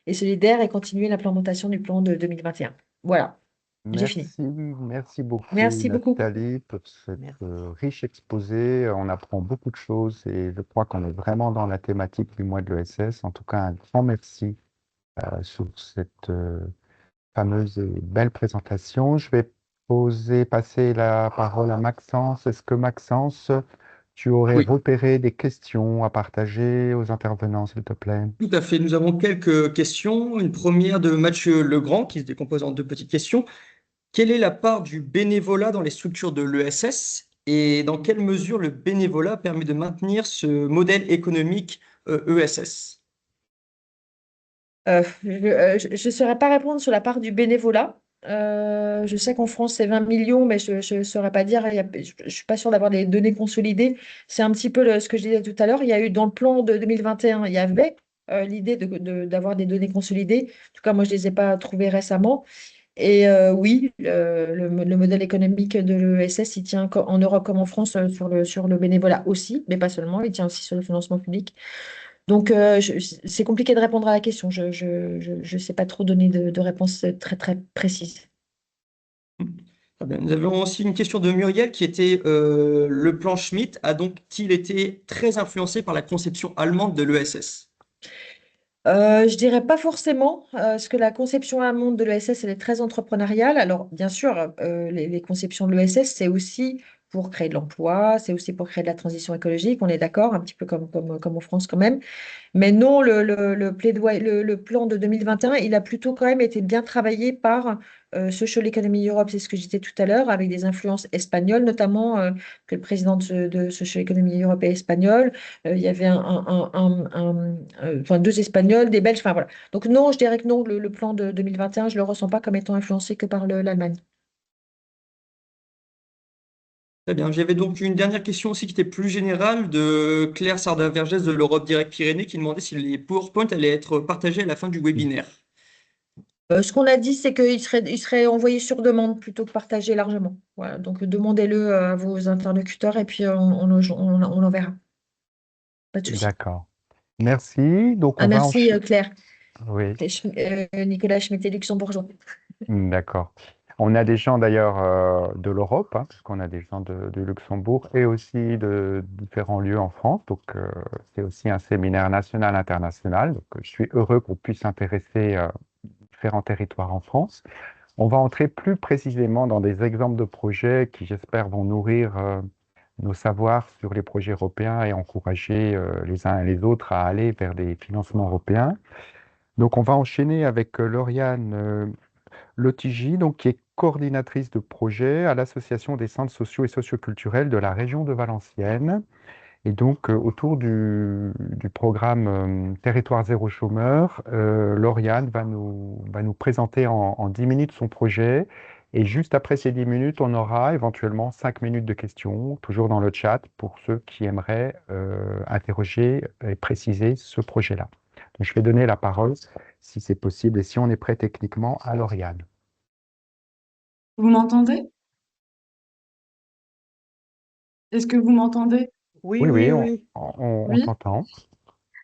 S3: et solidaire et continuer l'implémentation du plan de 2021. Voilà, j'ai fini.
S1: Merci beaucoup,
S3: Merci beaucoup.
S1: Nathalie, pour cet
S5: Merci.
S1: riche exposé. On apprend beaucoup de choses et je crois qu'on est vraiment dans la thématique du mois de l'ESS. En tout cas, un grand merci sur cette fameuse et belle présentation. Je vais passer la parole à Maxence. Est-ce que Maxence, tu aurais
S6: Oui,
S1: repéré des questions à partager aux intervenants, s'il te plaît?
S6: tout à fait. Nous avons quelques questions. Une première de Mathieu Legrand qui se décompose en deux petites questions. Quelle est la part du bénévolat dans les structures de l'ESS et dans quelle mesure le bénévolat permet de maintenir ce modèle économique ESS?
S3: Je ne saurais pas répondre sur la part du bénévolat. Je sais qu'en France, c'est 20 millions, mais je ne saurais pas dire. Je ne suis pas sûre d'avoir des données consolidées. C'est un petit peu ce que je disais tout à l'heure. Il y a eu dans le plan de 2021, il y avait l'idée d'avoir des données consolidées. En tout cas, moi, je ne les ai pas trouvées récemment. Et oui, le modèle économique de l'ESS, il tient en Europe comme en France sur le bénévolat aussi, mais pas seulement, il tient aussi sur le financement public. Donc, c'est compliqué de répondre à la question. Je sais pas trop donner de réponse très, très précise.
S6: Très bien. Nous avons aussi une question de Muriel qui était le plan Schmitt a donc-il été très influencé par la conception allemande de l'ESS?
S3: Je dirais pas forcément, parce que la conception allemande de l'ESS, elle est très entrepreneuriale. Alors, bien sûr, les conceptions de l'ESS, c'est aussi pour créer de l'emploi, c'est aussi pour créer de la transition écologique, on est d'accord, un petit peu comme en France quand même. Mais non, le plan de 2021, il a plutôt quand même été bien travaillé par Social Economy Europe, c'est ce que je disais tout à l'heure, avec des influences espagnoles, notamment que le président de Social Economy Europe est espagnol. Il y avait enfin, 2 Espagnols, des Belges, enfin voilà. Donc non, je dirais que non, le plan de 2021, je ne le ressens pas comme étant influencé que par l'Allemagne.
S6: Très bien. J'avais donc une dernière question aussi qui était plus générale de Claire Sardin-Vergès de l'Europe Direct Pyrénées qui demandait si les PowerPoint allaient être partagés à la fin du webinaire.
S3: Ce qu'on a dit, c'est il serait envoyé sur demande plutôt que partagé largement. Voilà, donc demandez-le à vos interlocuteurs et puis on l'enverra. Pas de souci.
S1: D'accord. Merci. Donc,
S3: Ah,
S1: on va
S3: merci Claire.
S1: Oui,
S3: Nicolas Schmetti, luxembourgeois.
S1: d'accord. On a des gens d'ailleurs de l'Europe, hein, puisqu'on a des gens du Luxembourg et aussi de différents lieux en France. Donc, c'est aussi un séminaire national international. Donc, je suis heureux qu'on puisse intéresser différents territoires en France. On va entrer plus précisément dans des exemples de projets qui, j'espère, vont nourrir nos savoirs sur les projets européens et encourager les uns et les autres à aller vers des financements européens. Donc, on va enchaîner avec Lauriane Lotigi, donc, qui est coordinatrice de projet à l'Association des centres sociaux et socioculturels de la région de Valenciennes. Et donc, autour du programme Territoire zéro chômeur, Lauriane va nous présenter en 10 minutes son projet. Et juste après ces 10 minutes, on aura éventuellement 5 minutes de questions, toujours dans le chat, pour ceux qui aimeraient interroger et préciser ce projet-là. Donc, je vais donner la parole, si c'est possible, et si on est prêt techniquement, à Lauriane.
S7: Vous m'entendez? Est-ce que vous m'entendez?
S5: Oui,
S1: Oui,
S5: oui,
S1: oui,
S5: oui.
S1: on
S7: Oui.
S1: t'entend.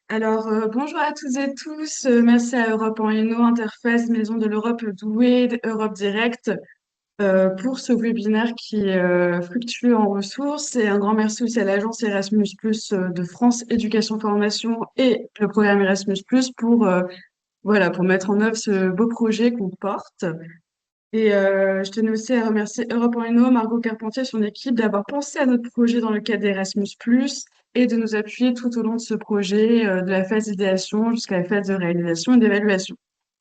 S7: Alors, bonjour à tous et tous. Merci à Europe en Inno, Interface, Maison de l'Europe Douai, Europe Direct pour ce webinaire qui est fructueux en ressources. Et un grand merci aussi à l'agence Erasmus+ de France Éducation Formation et le programme Erasmus+ pour, voilà, pour mettre en œuvre ce beau projet qu'on porte. Et je tenais aussi à remercier Europe en Inno, Margot Carpentier et son équipe d'avoir pensé à notre projet dans le cadre d'Erasmus+, et de nous appuyer tout au long de ce projet, de la phase d'idéation jusqu'à la phase de réalisation et d'évaluation.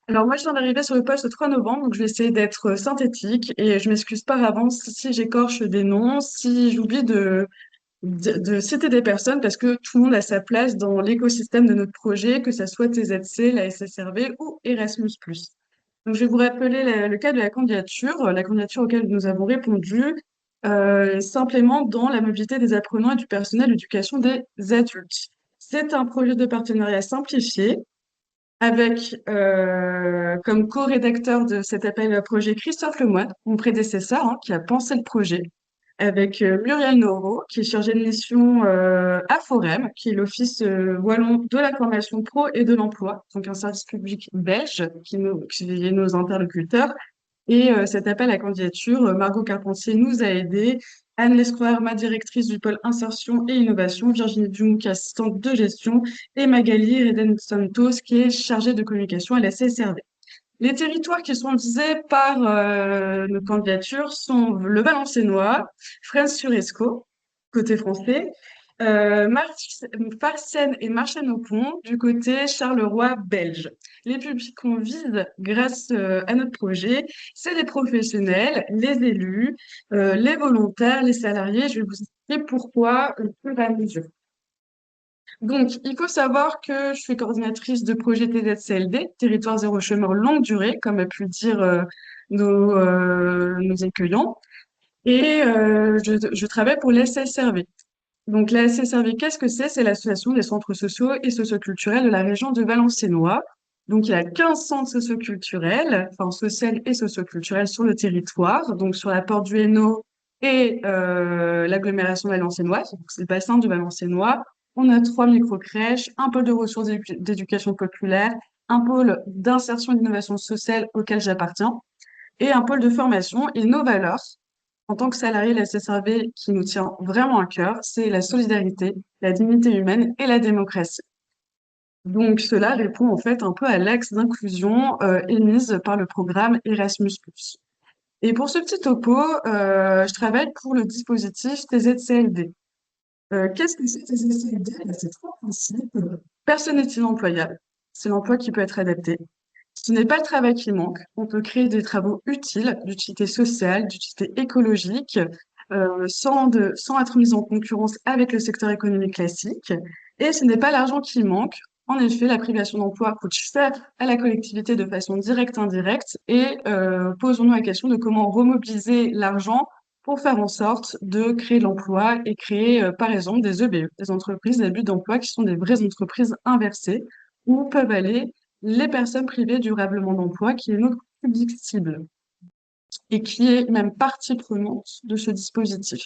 S7: Alors moi, je viens d'arriver sur le poste le 3 novembre, donc je vais essayer d'être synthétique et je m'excuse par avance si j'écorche des noms, si j'oublie de citer des personnes parce que tout le monde a sa place dans l'écosystème de notre projet, que ça soit TZC, la SSRV ou Erasmus+. Donc, je vais vous rappeler le cas de la candidature auquel nous avons répondu, simplement dans la mobilité des apprenants et du personnel d'éducation des adultes. C'est un projet de partenariat simplifié avec comme co-rédacteur de cet appel à projet Christophe Lemoine, mon prédécesseur, hein, qui a pensé le projet, avec Muriel Noro, qui est chargée de mission à Forem, qui est l'Office wallon de la formation pro et de l'emploi, donc un service public belge qui est nos interlocuteurs. Et cet appel à candidature, Margot Carpentier nous a aidés, Anne Lescroer, ma directrice du pôle insertion et innovation, Virginie Dumont, qui est assistante de gestion, et Magali Reden Santos, qui est chargée de communication à la CSRD. Les territoires qui sont visés par nos candidatures sont le Valenciennois, Fresnes-sur-Escaut, côté français, Farciennes et Marchand-au-Pont, du côté Charleroi belge. Les publics qu'on vise grâce à notre projet, c'est les professionnels, les élus, les volontaires, les salariés. Je vais vous expliquer pourquoi au fur et à mesure. Donc, il faut savoir que je suis coordinatrice de projet TZCLD, Territoire zéro chômeur longue durée, comme a pu le dire nos accueillants. Et je travaille pour l'SSRV. Donc, la SSRV, qu'est-ce que c'est? C'est l'association des centres sociaux et socioculturels de la région de Valenciennois. Donc, il y a 15 centres socioculturels, enfin sociaux et socioculturels sur le territoire, donc sur la porte du Hainaut et l'agglomération valenciennoise, donc c'est le bassin du Valenciennois. On a 3 micro-crèches, un pôle de ressources d'éducation populaire, un pôle d'insertion et d'innovation sociale auquel j'appartiens, et un pôle de formation. Et nos valeurs, en tant que salarié de la SSRV, qui nous tient vraiment à cœur, c'est la solidarité, la dignité humaine et la démocratie. Donc, cela répond en fait un peu à l'axe d'inclusion émise par le programme Erasmus+. Et pour ce petit topo, je travaille pour le dispositif TZCLD. Qu'est-ce que c'est TZCLD? C'est trois principes. Personne n'est inemployable. C'est l'emploi qui peut être adapté. Ce n'est pas le travail qui manque. On peut créer des travaux utiles, d'utilité sociale, d'utilité écologique, sans être mis en concurrence avec le secteur économique classique. Et ce n'est pas l'argent qui manque. En effet, la privation d'emploi coûte cher à la collectivité de façon directe, indirecte. Et posons-nous la question de comment remobiliser l'argent pour faire en sorte de créer de l'emploi et créer, par exemple, des EBE, des entreprises à but d'emploi, qui sont des vraies entreprises inversées, où peuvent aller les personnes privées durablement d'emploi, qui est notre public cible et qui est même partie prenante de ce dispositif.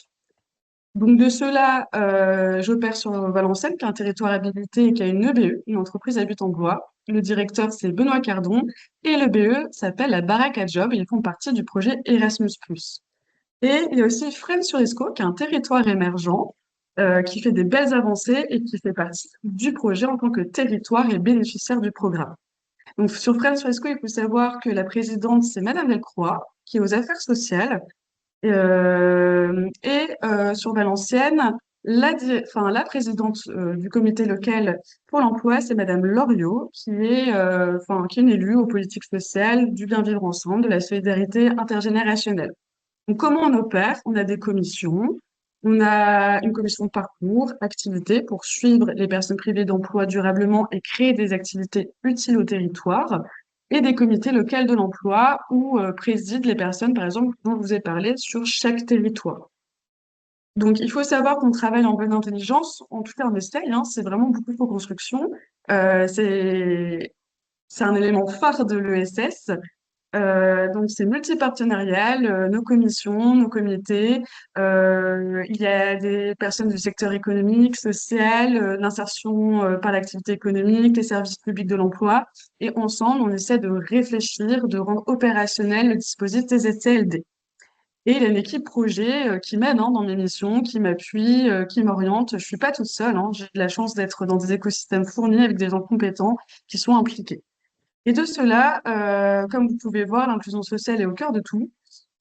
S7: Donc de cela, j'opère sur Valenciennes, qui est un territoire habilité et qui a une EBE, une entreprise à but en bois. Le directeur, c'est Benoît Cardon, et l'EBE s'appelle la Baraque à Job, et ils font partie du projet Erasmus+. Et il y a aussi Fresnes-sur-Escaut, qui est un territoire émergent, qui fait des belles avancées et qui fait partie du projet en tant que territoire et bénéficiaire du programme. Donc sur Fresnes-sur-Escaut, il faut savoir que la présidente, c'est Madame Delcroix, qui est aux affaires sociales. Sur Valenciennes, la présidente du comité local pour l'emploi, c'est Madame Loriot, qui est une élue aux politiques sociales, du bien vivre ensemble, de la solidarité intergénérationnelle. Donc, comment on opère? On a des commissions. On a une commission de parcours, activités pour suivre les personnes privées d'emploi durablement et créer des activités utiles au territoire. Et des comités locaux de l'emploi où président les personnes, par exemple, dont je vous ai parlé, sur chaque territoire. Donc, il faut savoir qu'on travaille en bonne intelligence. En tout cas, on essaye, hein, c'est vraiment beaucoup de co-construction. C'est un élément phare de l'ESS. Donc, c'est multipartenarial, nos commissions, nos comités. Il y a des personnes du secteur économique, social, l'insertion par l'activité économique, les services publics de l'emploi. Et ensemble, on essaie de réfléchir, de rendre opérationnel le dispositif TZCLD. Et il y a une équipe projet qui m'aide dans mes missions, qui m'appuie, qui m'oriente. Je suis pas toute seule, hein. J'ai de la chance d'être dans des écosystèmes fournis avec des gens compétents qui sont impliqués. Et de cela, comme vous pouvez voir, l'inclusion sociale est au cœur de tout.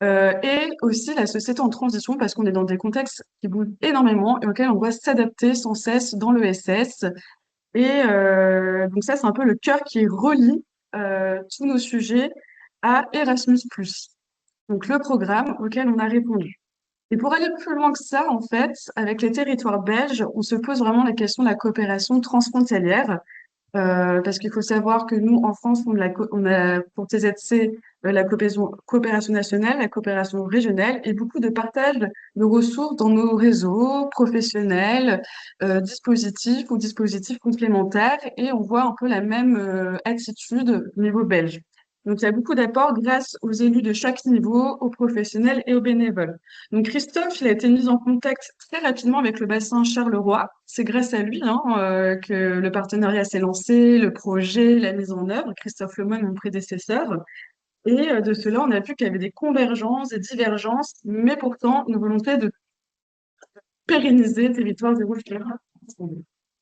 S7: Et aussi la société en transition, parce qu'on est dans des contextes qui bougent énormément et auxquels on doit s'adapter sans cesse dans l'ESS. Et donc ça, c'est un peu le cœur qui relie tous nos sujets à Erasmus+. Donc le programme auquel on a répondu. Et pour aller plus loin que ça, en fait, avec les territoires belges, on se pose vraiment la question de la coopération transfrontalière. Parce qu'il faut savoir que nous, en France, on a pour TZC la coopération nationale, la coopération régionale et beaucoup de partage de ressources dans nos réseaux professionnels, dispositifs ou dispositifs complémentaires. Et on voit un peu la même attitude au niveau belge. Donc, il y a beaucoup d'apports grâce aux élus de chaque niveau, aux professionnels et aux bénévoles. Donc, Christophe, il a été mis en contact très rapidement avec le bassin Charleroi. C'est grâce à lui que le partenariat s'est lancé, le projet, la mise en œuvre. Christophe Lemoine, mon prédécesseur. Et de cela, on a vu qu'il y avait des convergences, des divergences, mais pourtant une volonté de pérenniser territoire zéro chômeur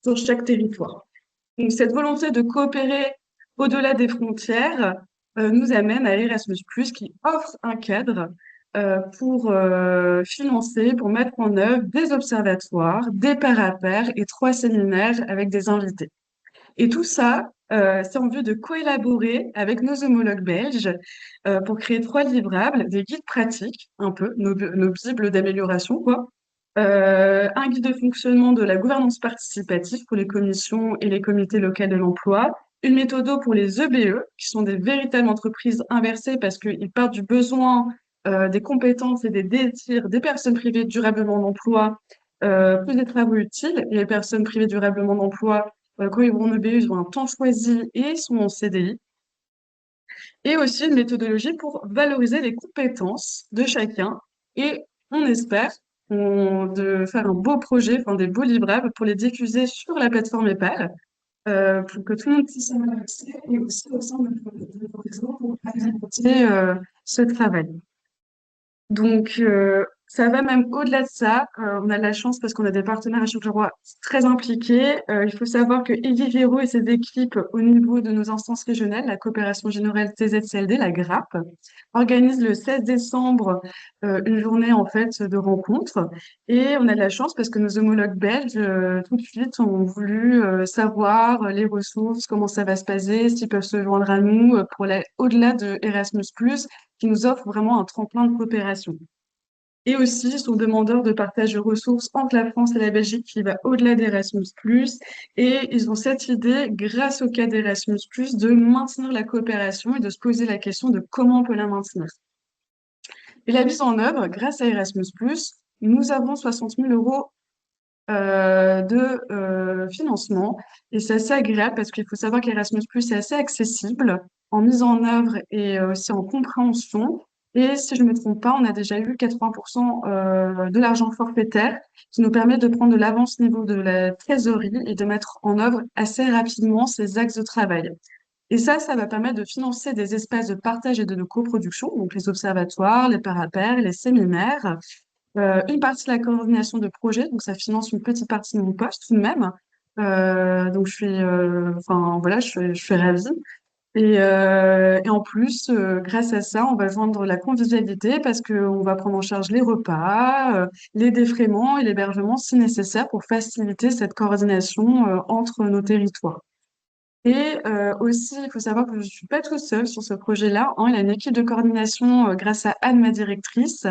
S7: sur chaque territoire. Donc, cette volonté de coopérer au-delà des frontières nous amène à Erasmus+, qui offre un cadre pour financer, pour mettre en œuvre des observatoires, des pairs à pairs et 3 séminaires avec des invités. Et tout ça, c'est en vue de coélaborer avec nos homologues belges pour créer 3 livrables, des guides pratiques, un peu, nos bibles d'amélioration, quoi. Un guide de fonctionnement de la gouvernance participative pour les commissions et les comités locaux de l'emploi, une méthode pour les EBE, qui sont des véritables entreprises inversées parce qu'ils partent du besoin, des compétences et des désirs des personnes privées durablement d'emploi, plus des travaux utiles. Et les personnes privées durablement d'emploi, quand ils vont en EBE, ils ont un temps choisi et ils sont en CDI. Et aussi une méthodologie pour valoriser les compétences de chacun. Et on espère de faire un beau projet, enfin des beaux livrables pour les diffuser sur la plateforme EPAL, pour que tout le monde puisse en avoir accès et aussi au sein de notre réseau pour alimenter ce travail. Donc, ça va même au-delà de ça. On a de la chance parce qu'on a des partenaires à Charleroi très impliqués. Il faut savoir que Elie Véraud et ses équipes au niveau de nos instances régionales, la coopération générale TZCLD, la GRAP, organisent le 16 décembre une journée en fait de rencontre. Et on a de la chance parce que nos homologues belges tout de suite ont voulu savoir les ressources, comment ça va se passer, s'ils peuvent se joindre à nous pour au-delà de Erasmus+, qui nous offre vraiment un tremplin de coopération. Et aussi, ils sont demandeurs de partage de ressources entre la France et la Belgique qui va au-delà d'Erasmus+. Et ils ont cette idée, grâce au cas d'Erasmus+, de maintenir la coopération et de se poser la question de comment on peut la maintenir. Et la mise en œuvre, grâce à Erasmus+, nous avons 60 000 € de financement. Et c'est assez agréable parce qu'il faut savoir qu'Erasmus+, est assez accessible en mise en œuvre et aussi en compréhension. Et si je ne me trompe pas, on a déjà eu 80% de l'argent forfaitaire qui nous permet de prendre de l'avance au niveau de la trésorerie et de mettre en œuvre assez rapidement ces axes de travail. Et ça va permettre de financer des espaces de partage et de coproduction, donc les observatoires, les parapairs, les séminaires, une partie de la coordination de projet, donc ça finance une petite partie de mon poste tout de même. Donc enfin voilà, je suis ravie. Et en plus, grâce à ça, on va joindre la convivialité parce qu'on va prendre en charge les repas, les défraiements et l'hébergement si nécessaire pour faciliter cette coordination entre nos territoires. Et aussi, il faut savoir que je ne suis pas toute seule sur ce projet-là, hein. Il y a une équipe de coordination grâce à Anne, ma directrice,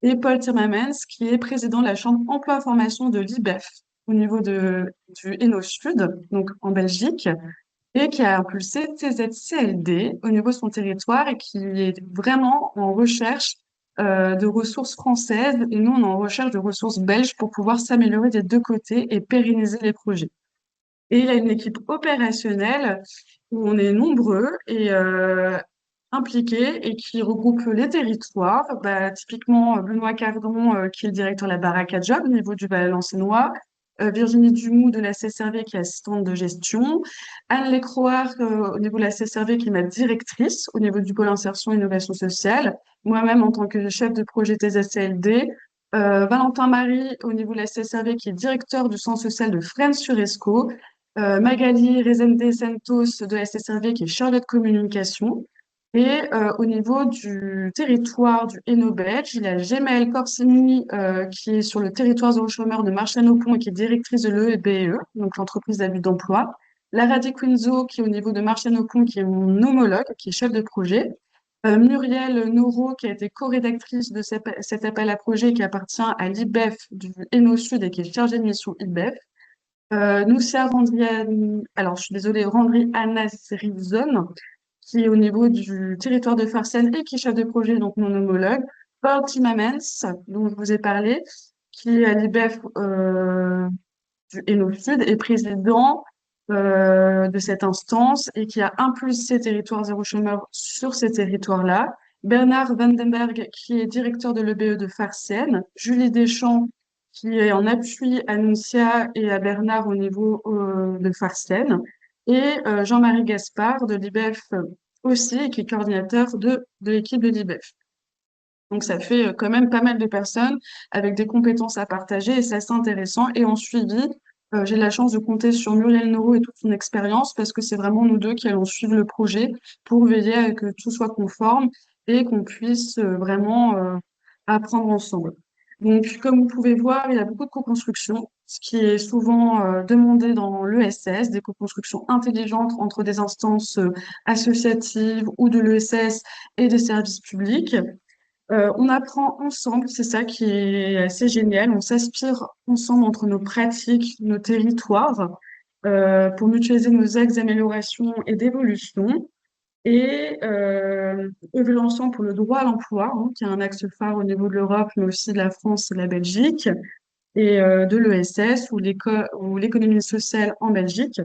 S7: et Paul Timmermans, qui est président de la Chambre emploi-formation de l'IBEF au niveau du Hainaut Sud, donc en Belgique, et qui a impulsé TZCLD au niveau de son territoire et qui est vraiment en recherche de ressources françaises. Et nous, on est en recherche de ressources belges pour pouvoir s'améliorer des deux côtés et pérenniser les projets. Et il y a une équipe opérationnelle où on est nombreux et impliqués et qui regroupe les territoires. Bah, typiquement, Benoît Cardon, qui est le directeur de la baraque à job au niveau du Valencénois, Virginie Dumoux de la CSRV qui est assistante de gestion, Anne Lécroard au niveau de la CSRV qui est ma directrice au niveau du pôle insertion et innovation sociale, moi-même en tant que chef de projet TSCLD, Valentin Marie au niveau de la CSRV qui est directeur du centre social de Fresnes-sur-Escaut, Magali Rezende Santos de la SSRV qui est chargée de communication. Et au niveau du territoire du Hainaut belge, il y a Gemelle Corsini qui est sur le territoire zéro chômeur de Marchand-au-Pont et qui est directrice de l'EBE, donc l'entreprise d'abus d'emploi. Lara Di Quinzo qui est au niveau de Marchand-au-Pont, qui est mon homologue, qui est chef de projet. Muriel Nouro qui a été co-rédactrice de cet appel à projet qui appartient à l'IBEF du Hainaut Sud et qui est chargée de mission IBEF. Noussia Randrian, alors je suis désolée, Randri Anasrizon, qui est au niveau du territoire de Farsen et qui est chef de projet, donc mon homologue. Paul Timmermans, dont je vous ai parlé, qui est à l'IBEF du Hainaut Sud et président de cette instance et qui a impulsé Territoire Zéro Chômeur sur ces territoires-là. Bernard Vandenberg, qui est directeur de l'EBE de Farsen. Julie Deschamps, qui est en appui à Nuntia et à Bernard au niveau de Farsen. Et Jean-Marie Gaspard de l'IBEF aussi, qui est coordinateur de l'équipe de l'IBEF. Donc ça fait quand même pas mal de personnes avec des compétences à partager et c'est assez intéressant. Et en suivi, j'ai la chance de compter sur Muriel Nouro et toute son expérience parce que c'est vraiment nous deux qui allons suivre le projet pour veiller à que tout soit conforme et qu'on puisse vraiment apprendre ensemble. Donc, comme vous pouvez voir, il y a beaucoup de co-construction, ce qui est souvent demandé dans l'ESS, des co-constructions intelligentes entre des instances associatives ou de l'ESS et des services publics. On apprend ensemble, c'est ça qui est assez génial. On s'inspire ensemble entre nos pratiques, nos territoires, pour mutualiser nos axes d'amélioration et d'évolution. Et œuvrer ensemble pour le droit à l'emploi, hein, qui est un axe phare au niveau de l'Europe, mais aussi de la France et de la Belgique, et de l'ESS ou l'économie sociale en Belgique.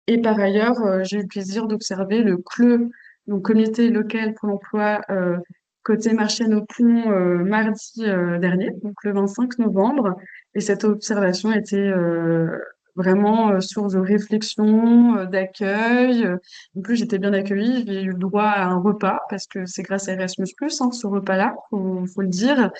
S7: Et par ailleurs, j'ai eu le plaisir d'observer le CLE, donc Comité local pour l'emploi, côté Marchienne-au-Pont, mardi dernier, donc le 25 novembre. Et cette observation était vraiment source de réflexion, d'accueil. En plus, j'étais bien accueillie. J'ai eu le droit à un repas parce que c'est grâce à Erasmus+, hein, ce repas-là, faut le dire.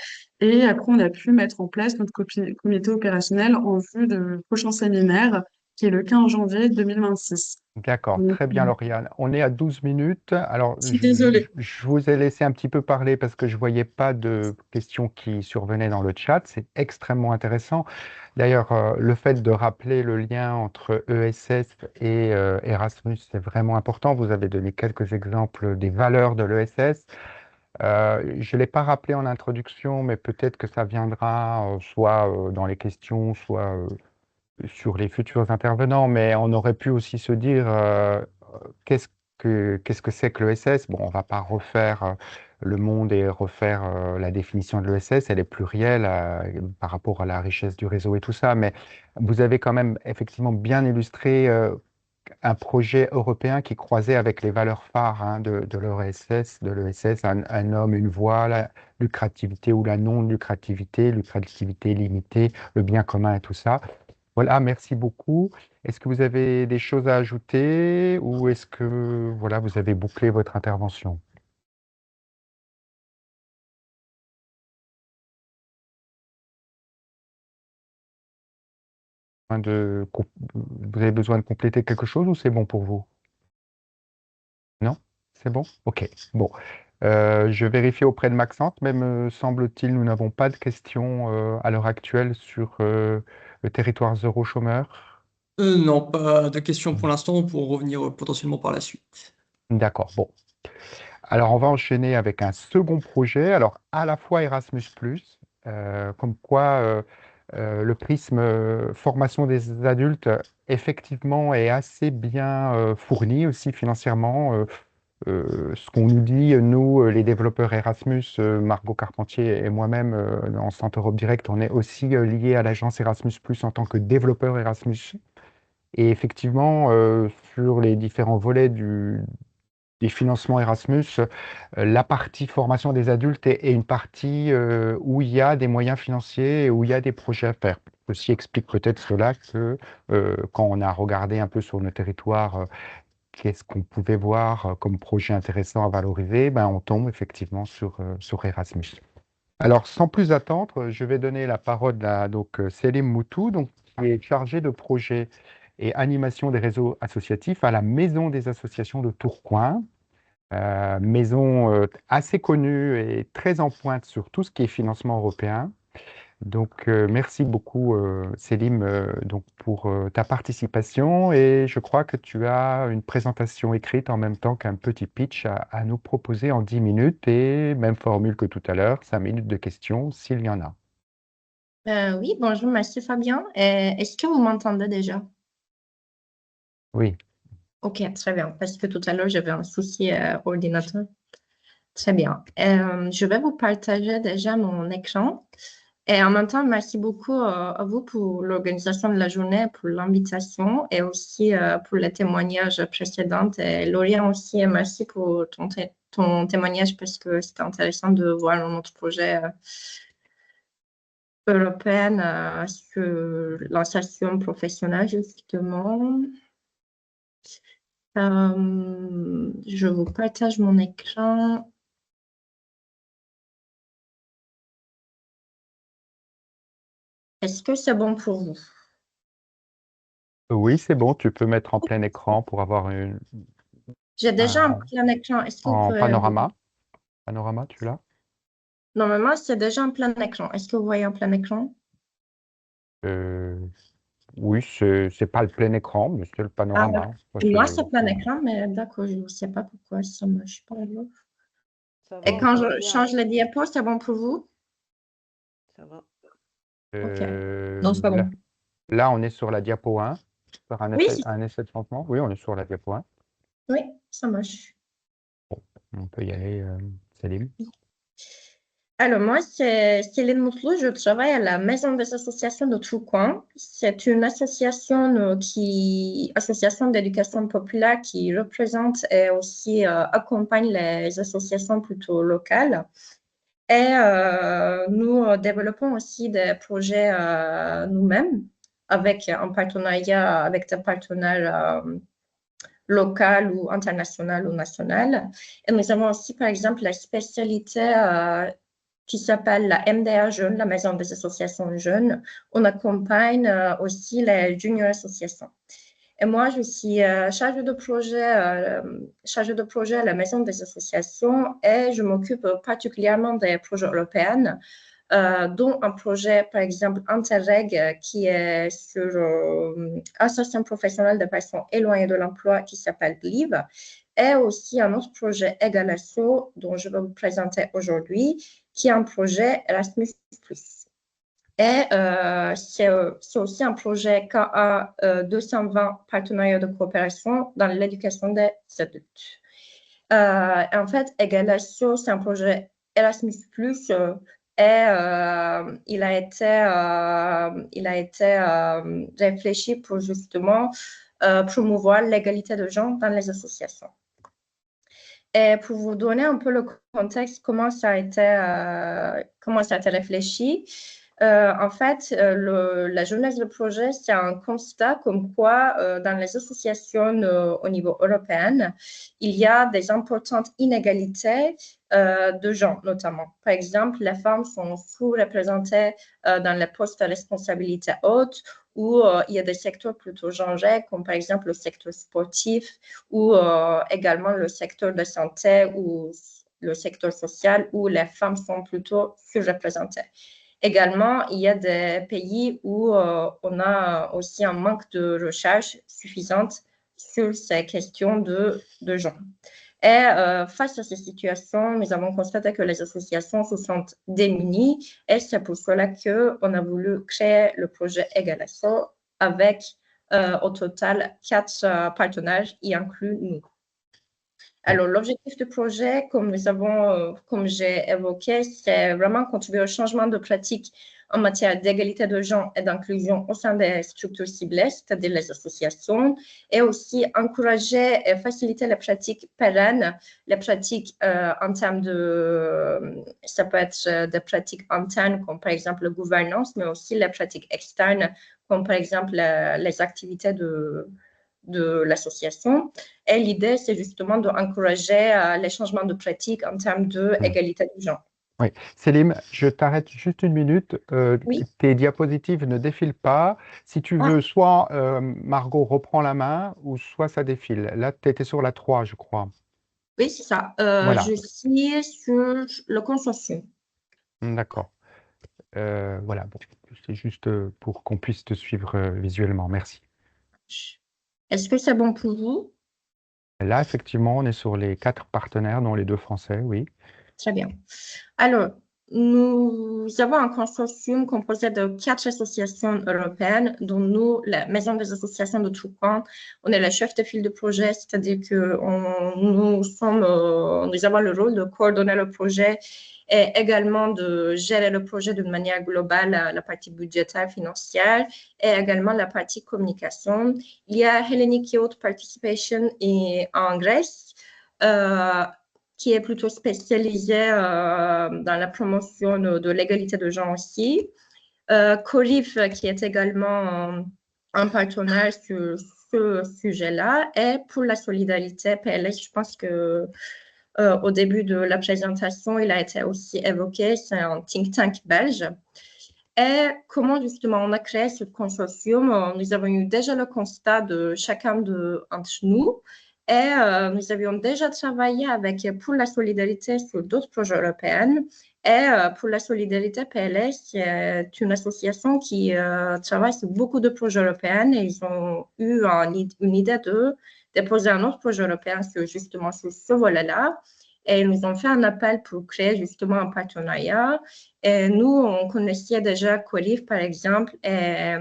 S7: Et après, on a pu mettre en place notre comité opérationnel en vue de prochain séminaire qui est le 15 janvier 2026.
S1: D'accord,
S7: Donc,
S1: très bien, Lauriane. On est à 12 minutes. Alors,
S7: je suis désolée.
S1: je vous ai laissé un petit peu parler parce que je ne voyais pas de questions qui survenaient dans le chat. C'est extrêmement intéressant. D'ailleurs, le fait de rappeler le lien entre ESS et Erasmus, c'est vraiment important. Vous avez donné quelques exemples des valeurs de l'ESS. Je ne l'ai pas rappelé en introduction, mais peut-être que ça viendra soit dans les questions, soit sur les futurs intervenants, mais on aurait pu aussi se dire qu'est-ce que c'est que l'ESS? Bon, on ne va pas refaire le monde et refaire la définition de l'ESS, elle est plurielle par rapport à la richesse du réseau et tout ça, mais vous avez quand même effectivement bien illustré un projet européen qui croisait avec les valeurs phares hein, de l'ESS, un homme, une voix, la lucrativité ou la non-lucrativité, lucrativité limitée, le bien commun et tout ça. Voilà, merci beaucoup. Est-ce que vous avez des choses à ajouter ou est-ce que voilà, vous avez bouclé votre intervention? Vous avez besoin de compléter quelque chose ou c'est bon pour vous? Non? C'est bon? Ok. Bon. Je vérifie auprès de Maxence, mais me semble-t-il, nous n'avons pas de questions à l'heure actuelle sur le territoire zéro chômeur.
S6: Non, pas de questions pour l'instant. On pourra revenir potentiellement par la suite.
S1: D'accord. Bon. Alors, on va enchaîner avec un second projet. Alors, à la fois Erasmus+, comme quoi le prisme formation des adultes, effectivement, est assez bien fourni aussi financièrement. Ce qu'on nous dit, nous, les développeurs Erasmus, Margot Carpentier et moi-même, en Centre Europe Direct, on est aussi liés à l'agence Erasmus+, en tant que développeur Erasmus. Et effectivement, sur les différents volets des financements Erasmus, la partie formation des adultes est une partie où il y a des moyens financiers et où il y a des projets à faire. Ceci explique peut-être cela que quand on a regardé un peu sur nos territoires qu'est-ce qu'on pouvait voir comme projet intéressant à valoriser, ben, on tombe effectivement sur Erasmus. Alors, sans plus attendre, je vais donner la parole à donc, Selim Moutou, donc, qui est chargé de projet et animation des réseaux associatifs à la Maison des associations de Tourcoing. Maison assez connue et très en pointe sur tout ce qui est financement européen. Donc, merci beaucoup, Célim, donc pour ta participation. Et je crois que tu as une présentation écrite en même temps qu'un petit pitch à nous proposer en 10 minutes et même formule que tout à l'heure, 5 minutes de questions s'il y en a.
S8: Oui, bonjour, merci Fabien. Est-ce que vous m'entendez déjà?
S1: Oui.
S8: Ok, très bien, parce que tout à l'heure, j'avais un souci ordinateur. Très bien. Je vais vous partager déjà mon écran. Et en même temps, merci beaucoup à vous pour l'organisation de la journée, pour l'invitation et aussi pour les témoignages précédents. Et Laurien aussi, merci pour ton témoignage parce que c'était intéressant de voir notre projet européen sur l'insertion professionnelle, justement. Je vous partage mon écran. Est-ce que c'est bon pour vous?
S1: Oui, c'est bon, tu peux mettre en plein écran pour avoir
S8: J'ai déjà un plein écran. Est-ce que vous
S1: en
S8: pouvez...
S1: panorama. Panorama, tu l'as?
S8: Normalement, c'est déjà en plein écran. Est-ce que vous voyez en plein écran?
S1: Oui, c'est pas le plein écran, mais c'est le panorama.
S8: Moi, c'est plein écran, mais d'accord, je ne sais pas pourquoi ça ne marche pas.
S5: Ça va,
S8: Et quand
S5: on voit
S8: je
S5: bien.
S8: change le diapo, c'est bon pour vous?
S5: Ça va.
S8: Ok. Non, c'est pas bon.
S1: Là, on est sur la diapo 1. Faire un
S8: Oui,
S1: essai de changement. Oui, on est sur la diapo 1.
S8: oui, ça marche.
S1: On peut y aller, Salim.
S8: Alors, moi, c'est Céline Moutlou. Je travaille à la Maison des associations de Tourcoing. C'est une association association d'éducation populaire qui représente et aussi accompagne les associations plutôt locales. Et nous développons aussi des projets nous-mêmes en partenariat avec des partenaires locaux ou internationaux ou nationaux. Et nous avons aussi, par exemple, la spécialité qui s'appelle la MDA Jeunes, la Maison des associations jeunes. On accompagne aussi les junior associations. Et moi, je suis chargée de projet à la Maison des associations et je m'occupe particulièrement des projets européens, dont un projet, par exemple, Interreg, qui est sur insertion professionnelle de personnes éloignées de l'emploi, qui s'appelle GLIVE, et aussi un autre projet Egalasso, dont je vais vous présenter aujourd'hui, qui est un projet Erasmus+. Et c'est aussi un projet KA 220, partenariat de coopération dans l'éducation des adultes. En fait, Egalasso, c'est un projet Erasmus+, et il a été réfléchi pour justement promouvoir l'égalité de genre dans les associations. Et pour vous donner un peu le contexte, comment ça a été réfléchi, en fait, la jeunesse du projet, c'est un constat comme quoi dans les associations au niveau européen, il y a des importantes inégalités de genre, notamment. Par exemple, les femmes sont sous-représentées dans les postes à responsabilité haute, où il y a des secteurs plutôt genrés, comme par exemple le secteur sportif ou également le secteur de santé ou le secteur social, où les femmes sont plutôt sous-représentées. Également, il y a des pays où on a aussi un manque de recherche suffisante sur ces questions de genre. Et face à ces situations, nous avons constaté que les associations se sentent démunies et c'est pour cela qu'on a voulu créer le projet Égalasso avec au total 4 partenaires, y inclut nous. Alors, l'objectif du projet, comme j'ai évoqué, c'est vraiment contribuer au changement de pratique en matière d'égalité de genre et d'inclusion au sein des structures ciblées, c'est-à-dire les associations, et aussi encourager et faciliter les pratiques pérennes, les pratiques en termes ça peut être des pratiques internes, comme par exemple la gouvernance, mais aussi les pratiques externes, comme par exemple les activités de l'association. Et l'idée, c'est justement d'encourager les changements de pratique en termes d'égalité de genre.
S1: Oui. Célim, je t'arrête juste une minute.
S8: Oui.
S1: Tes diapositives ne défilent pas. Si tu veux, soit Margot reprend la main, ou soit ça défile. Là, tu étais sur la 3, je crois.
S8: Oui, c'est ça.
S1: Voilà.
S8: Je suis sur le consortium.
S1: D'accord. Voilà, bon, c'est juste pour qu'on puisse te suivre visuellement. Merci.
S8: Est-ce que c'est bon pour vous?
S1: Là, effectivement, on est sur les 4 partenaires, dont les 2 français, oui.
S8: Très bien. Alors, nous avons un consortium composé de 4 associations européennes, dont nous, la Maison des associations de Tourcoing, on est la chef de file de projet, c'est-à-dire que nous avons le rôle de coordonner le projet et également de gérer le projet d'une manière globale, la partie budgétaire, financière, et également la partie communication. Il y a Hellenic Youth Participation en Grèce, qui est plutôt spécialisée dans la promotion de l'égalité de genre aussi. Corif, qui est également un partenaire sur ce sujet-là. Et pour la solidarité, PLS, je pense que au début de la présentation, il a été aussi évoqué, c'est un think tank belge. Et comment justement on a créé ce consortium? Nous avons eu déjà le constat de chacun d'entre nous. Et nous avions déjà travaillé pour la solidarité sur d'autres projets européens. Et pour la solidarité, PLS, c'est une association qui travaille sur beaucoup de projets européens et ils ont eu une idée de déposer un autre projet européen justement sur ce volet-là. Et ils nous ont fait un appel pour créer justement un partenariat. Et nous, on connaissait déjà Corif, par exemple, et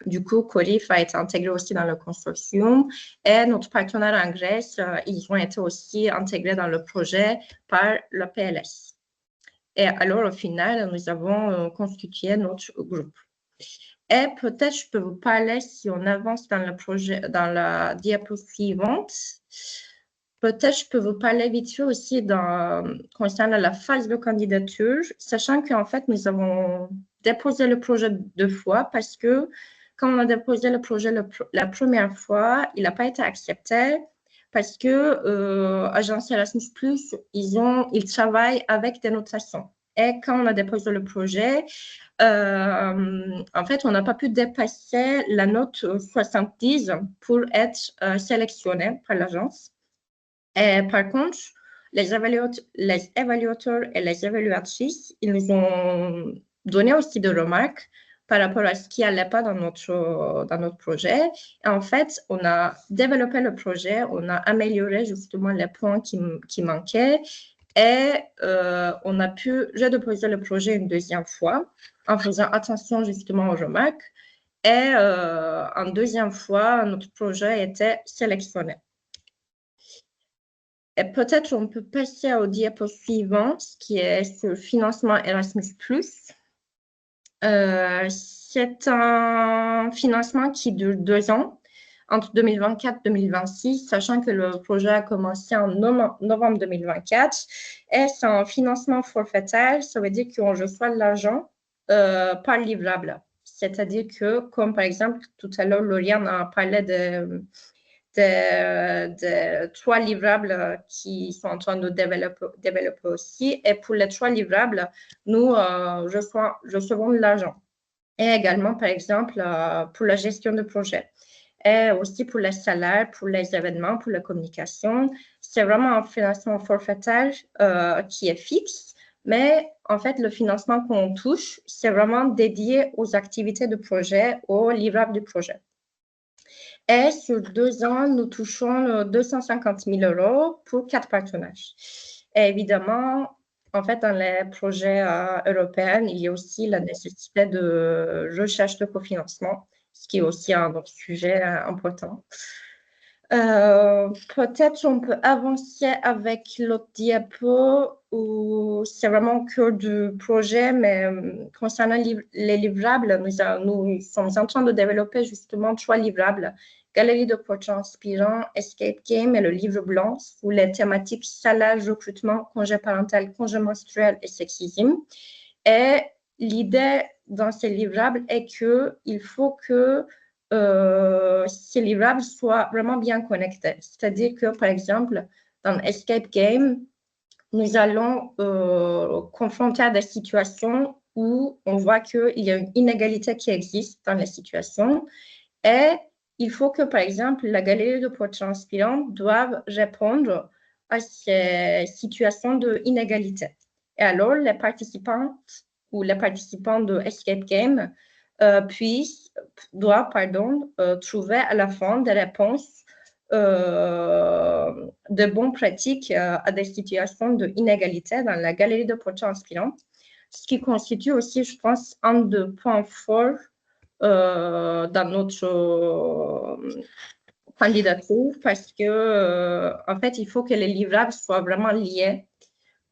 S8: du coup, Corif a été intégré aussi dans le consortium. Et notre partenaire en Grèce, ils ont été aussi intégrés dans le projet par le PLS. Et alors, au final, nous avons constitué notre groupe. Et peut-être je peux vous parler, si on avance dans le projet, dans la diapo suivante, peut-être je peux vous parler vite fait aussi concernant la phase de candidature, sachant qu'en fait, nous avons déposé le projet 2 fois parce que quand on a déposé le projet la première fois, il n'a pas été accepté parce que Agence Erasmus+, ils travaillent avec des notations. Et quand on a déposé le projet, en fait, on n'a pas pu dépasser la note 70 pour être sélectionné par l'agence. Et par contre, les évaluateurs et les évaluatrices, ils nous ont donné aussi des remarques par rapport à ce qui n'allait pas dans notre projet. Et en fait, on a développé le projet, on a amélioré justement les points qui manquaient et on a pu redéposer le projet une deuxième fois en faisant attention justement aux remarques. Et en deuxième fois, notre projet a été sélectionné. Et peut-être on peut passer au diapo suivant, qui est sur le financement Erasmus+. C'est un financement qui dure 2 ans, entre 2024 et 2026, sachant que le projet a commencé en novembre 2024. Et c'est un financement forfaitaire, ça veut dire qu'on reçoit de l'argent par livrable. C'est-à-dire que, comme par exemple, tout à l'heure, Lauriane a parlé de 3 livrables qui sont en train de développer aussi. Et pour les 3 livrables, nous recevons de l'argent. Et également, par exemple, pour la gestion de projet. Et aussi pour les salaires, pour les événements, pour la communication. C'est vraiment un financement forfaitaire qui est fixe. Mais en fait, le financement qu'on touche, c'est vraiment dédié aux activités de projet, aux livrables du projet. Et sur 2 ans, nous touchons 250 000 € pour 4 partenaires. Et évidemment, en fait, dans les projets européens, il y a aussi la nécessité de recherche de cofinancement, ce qui est aussi un autre sujet important. Peut-être on peut avancer avec l'autre diapo où c'est vraiment au cœur du projet, mais concernant les livrables, nous sommes en train de développer justement 3 livrables: Galerie de portraits inspirants, Escape Game et le livre blanc sous les thématiques salaire, recrutement, congé parental, congé menstruel et sexisme. Et l'idée dans ces livrables est qu'il faut que ces livrables soient vraiment bien connectés. C'est-à-dire que, par exemple, dans Escape Game, nous allons confronter à des situations où on voit qu'il y a une inégalité qui existe dans les situations. Et il faut que, par exemple, la galerie de portraits inspirants doive répondre à ces situations d'inégalité. Et alors, les participants de Escape Game doivent trouver à la fin des réponses de bonnes pratiques à des situations d'inégalité dans la galerie de portraits inspirants, ce qui constitue aussi, je pense, un des points forts dans notre candidature, parce que en fait, il faut que les livrables soient vraiment liés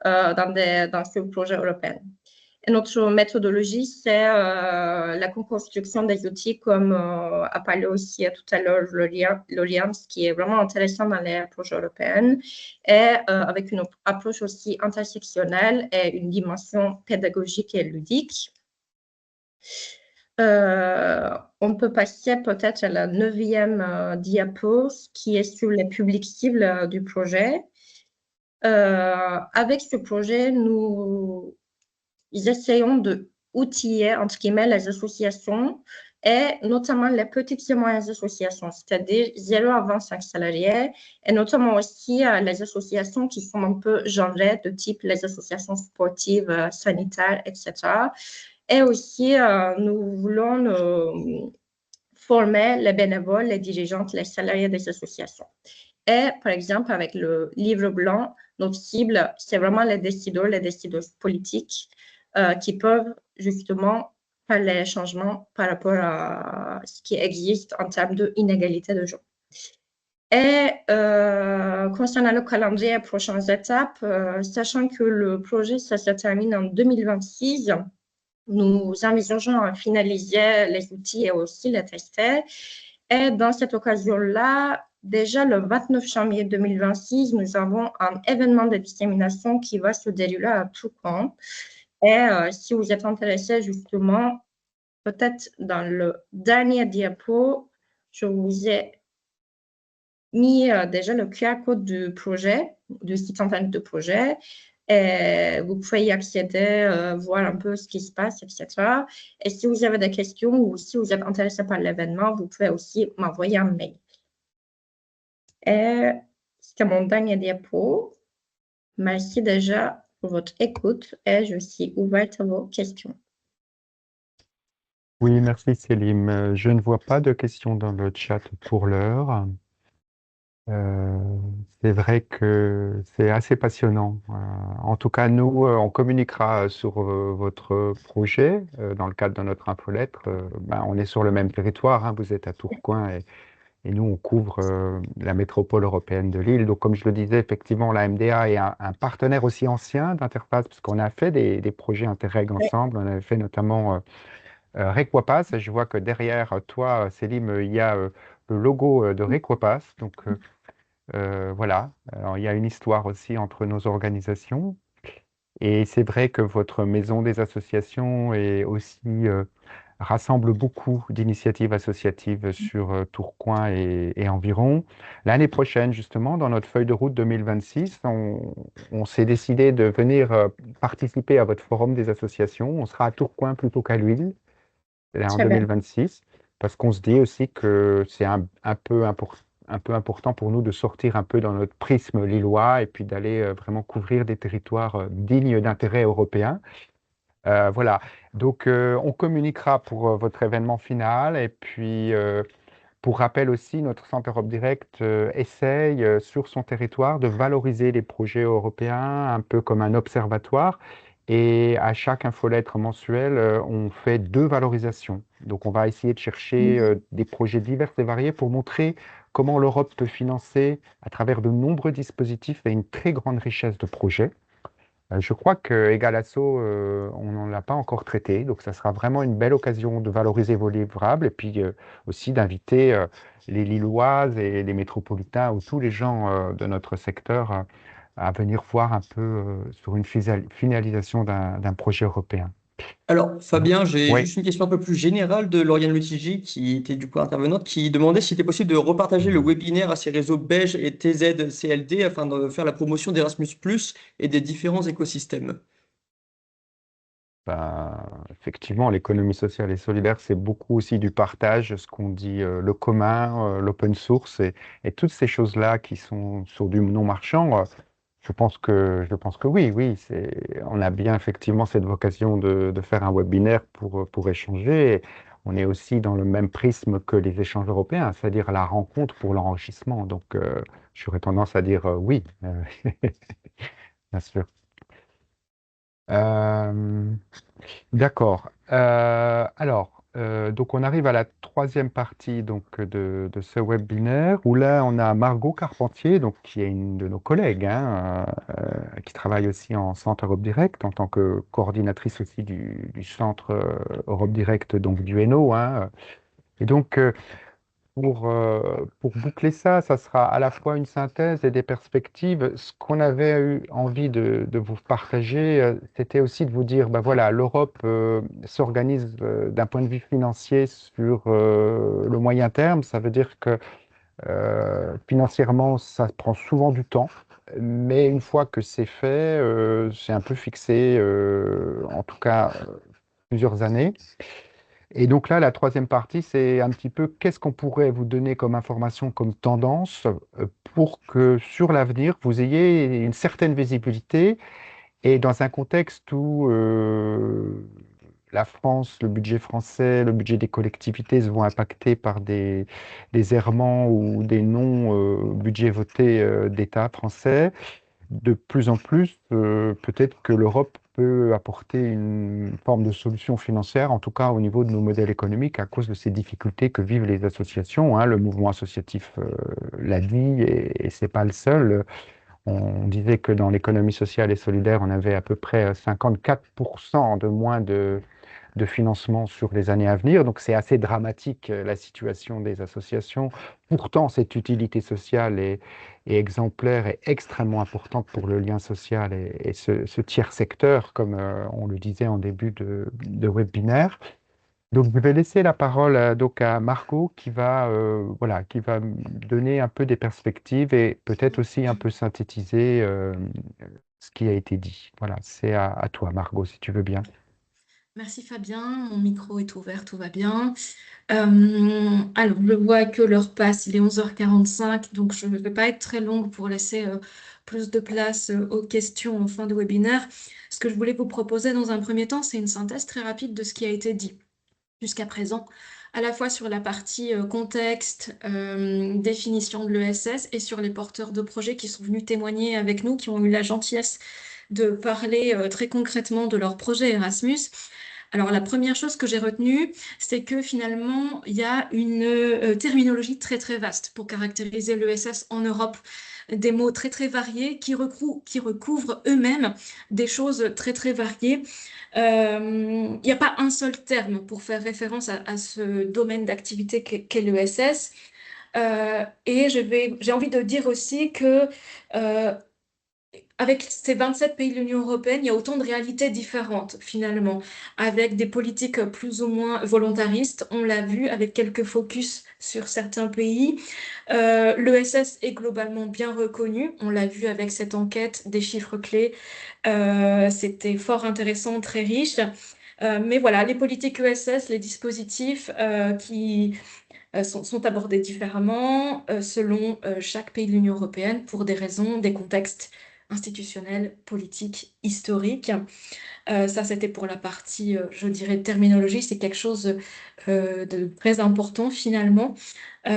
S8: dans ce projet européen. Et notre méthodologie, c'est la construction des outils, comme a parlé aussi tout à l'heure Lauriane, ce qui est vraiment intéressant dans les projets européens, et avec une approche aussi intersectionnelle et une dimension pédagogique et ludique. On peut passer peut-être à la 9e diapo, qui est sur les publics cibles du projet. Avec ce projet, nous essayons d'outiller, entre guillemets, les associations, et notamment les petites et moyennes associations, c'est-à-dire 0 à 25 salariés, et notamment aussi les associations qui sont un peu genrées, de type les associations sportives, sanitaires, etc. Et aussi, nous voulons former les bénévoles, les dirigeantes, les salariés des associations. Et par exemple, avec le livre blanc, notre cible, c'est vraiment les décideurs politiques qui peuvent justement faire les changements par rapport à ce qui existe en termes d'inégalité de genre. Et concernant le calendrier et prochaines étapes, sachant que le projet, ça se termine en 2026, nous envisageons à finaliser les outils et aussi les tester. Et dans cette occasion-là, déjà le 29 janvier 2026, nous avons un événement de dissémination qui va se dérouler à Tourcoing. Et si vous êtes intéressé justement, peut-être dans le dernier diapo, je vous ai mis déjà le QR code du projet, du site internet du projet. Et vous pouvez y accéder, voir un peu ce qui se passe, etc. Et si vous avez des questions ou si vous êtes intéressé par l'événement, vous pouvez aussi m'envoyer un mail. Et c'était mon dernier diapo. Merci déjà pour votre écoute et je suis ouverte à vos questions.
S1: Oui, merci Célim. Je ne vois pas de questions dans le chat pour l'heure. C'est vrai que c'est assez passionnant. En tout cas, nous, on communiquera sur votre projet dans le cadre de notre infolettre. On est sur le même territoire, hein, vous êtes à Tourcoing Et nous, on couvre la métropole européenne de Lille. Donc, comme je le disais, effectivement, la MDA est un partenaire aussi ancien d'Interface, puisqu'on a fait des projets Interreg ensemble. On avait fait notamment Requapass. Je vois que derrière toi, Célim, il y a le logo de Requapass. Donc, voilà. Alors, il y a une histoire aussi entre nos organisations. Et c'est vrai que votre maison des associations est aussi, rassemble beaucoup d'initiatives associatives sur Tourcoing et environ. L'année prochaine, justement, dans notre feuille de route 2026, on s'est décidé de venir participer à votre forum des associations. On sera à Tourcoing plutôt qu'à Lille en
S8: Très bien.
S1: 2026, parce qu'on se dit aussi que c'est un peu important pour nous de sortir un peu dans notre prisme lillois et puis d'aller vraiment couvrir des territoires dignes d'intérêt européen. Voilà, donc on communiquera pour votre événement final et puis pour rappel aussi, notre Centre Europe Direct essaye sur son territoire de valoriser les projets européens un peu comme un observatoire. Et à chaque infolettre mensuelle, on fait 2 valorisations. Donc on va essayer de chercher des projets divers et variés pour montrer comment l'Europe peut financer à travers de nombreux dispositifs et une très grande richesse de projets. Je crois que Egalasso, on n'en a pas encore traité, donc ça sera vraiment une belle occasion de valoriser vos livrables et puis aussi d'inviter les Lilloises et les métropolitains ou tous les gens de notre secteur à venir voir un peu sur une finalisation d'un projet européen.
S6: Alors, Fabien, j'ai
S1: Oui.
S6: juste une question un peu plus générale de Lauriane Lutigi, qui était du coup intervenante, qui demandait s'il était possible de repartager le webinaire à ses réseaux Belge et TZCLD afin de faire la promotion d'Erasmus+, et des différents écosystèmes.
S1: Ben, effectivement, l'économie sociale et solidaire, c'est beaucoup aussi du partage, ce qu'on dit le commun, l'open source et toutes ces choses-là qui sont sur du non marchand. Je pense que oui, on a bien effectivement cette vocation de faire un webinaire pour échanger. Et on est aussi dans le même prisme que les échanges européens, c'est-à-dire la rencontre pour l'enrichissement. Donc, j'aurais tendance à dire oui, bien sûr. D'accord. Alors, donc on arrive à la troisième partie donc, de ce webinaire où là on a Margot Carpentier, donc, qui est une de nos collègues, hein, qui travaille aussi en Centre Europe Direct en tant que coordinatrice aussi du Centre Europe Direct donc, du Hainaut. Hein. Et donc, pour boucler ça, ça sera à la fois une synthèse et des perspectives. Ce qu'on avait eu envie de vous partager, c'était aussi de vous dire, ben voilà, l'Europe s'organise d'un point de vue financier sur le moyen terme. Ça veut dire que financièrement, ça prend souvent du temps. Mais une fois que c'est fait, c'est un peu fixé, en tout cas plusieurs années. Et donc là, la troisième partie, c'est un petit peu qu'est-ce qu'on pourrait vous donner comme information, comme tendance, pour que sur l'avenir, vous ayez une certaine visibilité et dans un contexte où la France, le budget français, le budget des collectivités se vont impacter par des errements ou des non-budgets votés d'État français. De plus en plus, peut-être que l'Europe peut apporter une forme de solution financière, en tout cas au niveau de nos modèles économiques, à cause de ces difficultés que vivent les associations. Hein. Le mouvement associatif l'a dit, et ce n'est pas le seul. On disait que dans l'économie sociale et solidaire, on avait à peu près 54% de moins de financement sur les années à venir. Donc c'est assez dramatique la situation des associations. Pourtant, cette utilité sociale est exemplaire et extrêmement importante pour le lien social et ce tiers secteur, comme on le disait en début de webinaire. Donc, je vais laisser la parole donc à Margot voilà, qui va me donner un peu des perspectives et peut-être aussi un peu synthétiser ce qui a été dit. Voilà, c'est à toi, Margot, si tu veux bien.
S4: Merci Fabien, mon micro est ouvert, tout va bien. Alors, je vois que l'heure passe, il est 11h45, donc je ne vais pas être très longue pour laisser plus de place aux questions en fin de webinaire. Ce que je voulais vous proposer dans un premier temps, c'est une synthèse très rapide de ce qui a été dit jusqu'à présent, à la fois sur la partie contexte, définition de l'ESS et sur les porteurs de projets qui sont venus témoigner avec nous, qui ont eu la gentillesse de parler très concrètement de leur projet Erasmus. Alors, la première chose que j'ai retenue, c'est que finalement, il y a une terminologie très, très vaste pour caractériser l'ESS en Europe. Des mots très, très variés qui recouvrent eux-mêmes des choses très, très variées. Il n'y a pas un seul terme pour faire référence à ce domaine d'activité qu'est l'ESS. Et j'ai envie de dire aussi que avec ces 27 pays de l'Union européenne, il y a autant de réalités différentes finalement, avec des politiques plus ou moins volontaristes. On l'a vu avec quelques focus sur certains pays. L'ESS est globalement bien reconnu. On l'a vu avec cette enquête des chiffres clés. C'était fort intéressant, très riche. Mais voilà, les politiques ESS, les dispositifs qui sont abordés différemment selon chaque pays de l'Union européenne pour des raisons, des contextes institutionnels, politiques, historiques. Ça, c'était pour la partie, je dirais, terminologie. C'est quelque chose de très important finalement. Et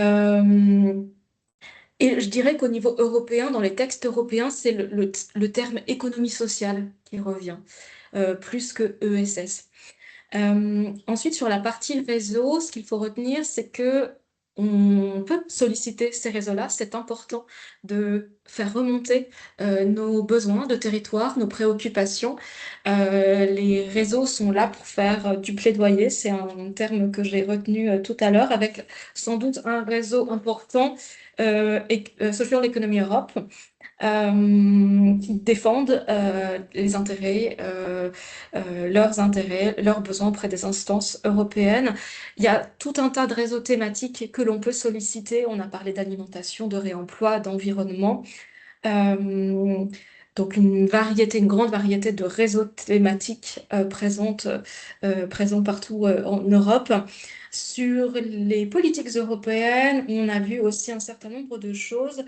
S4: je dirais qu'au niveau européen, dans les textes européens, c'est le terme économie sociale qui revient, plus que ESS. Ensuite, sur la partie réseau, ce qu'il faut retenir, c'est que on peut solliciter ces réseaux-là. C'est important de faire remonter nos besoins de territoire, nos préoccupations. Les réseaux sont là pour faire du plaidoyer. C'est un terme que j'ai retenu tout à l'heure, avec sans doute un réseau important, Social Economy Europe, qui défendent leurs intérêts, leurs besoins auprès des instances européennes. Il y a tout un tas de réseaux thématiques que l'on peut solliciter. On a parlé d'alimentation, de réemploi, d'environnement. Donc une grande variété de réseaux thématiques présents partout en Europe. Sur les politiques européennes, on a vu aussi un certain nombre de choses.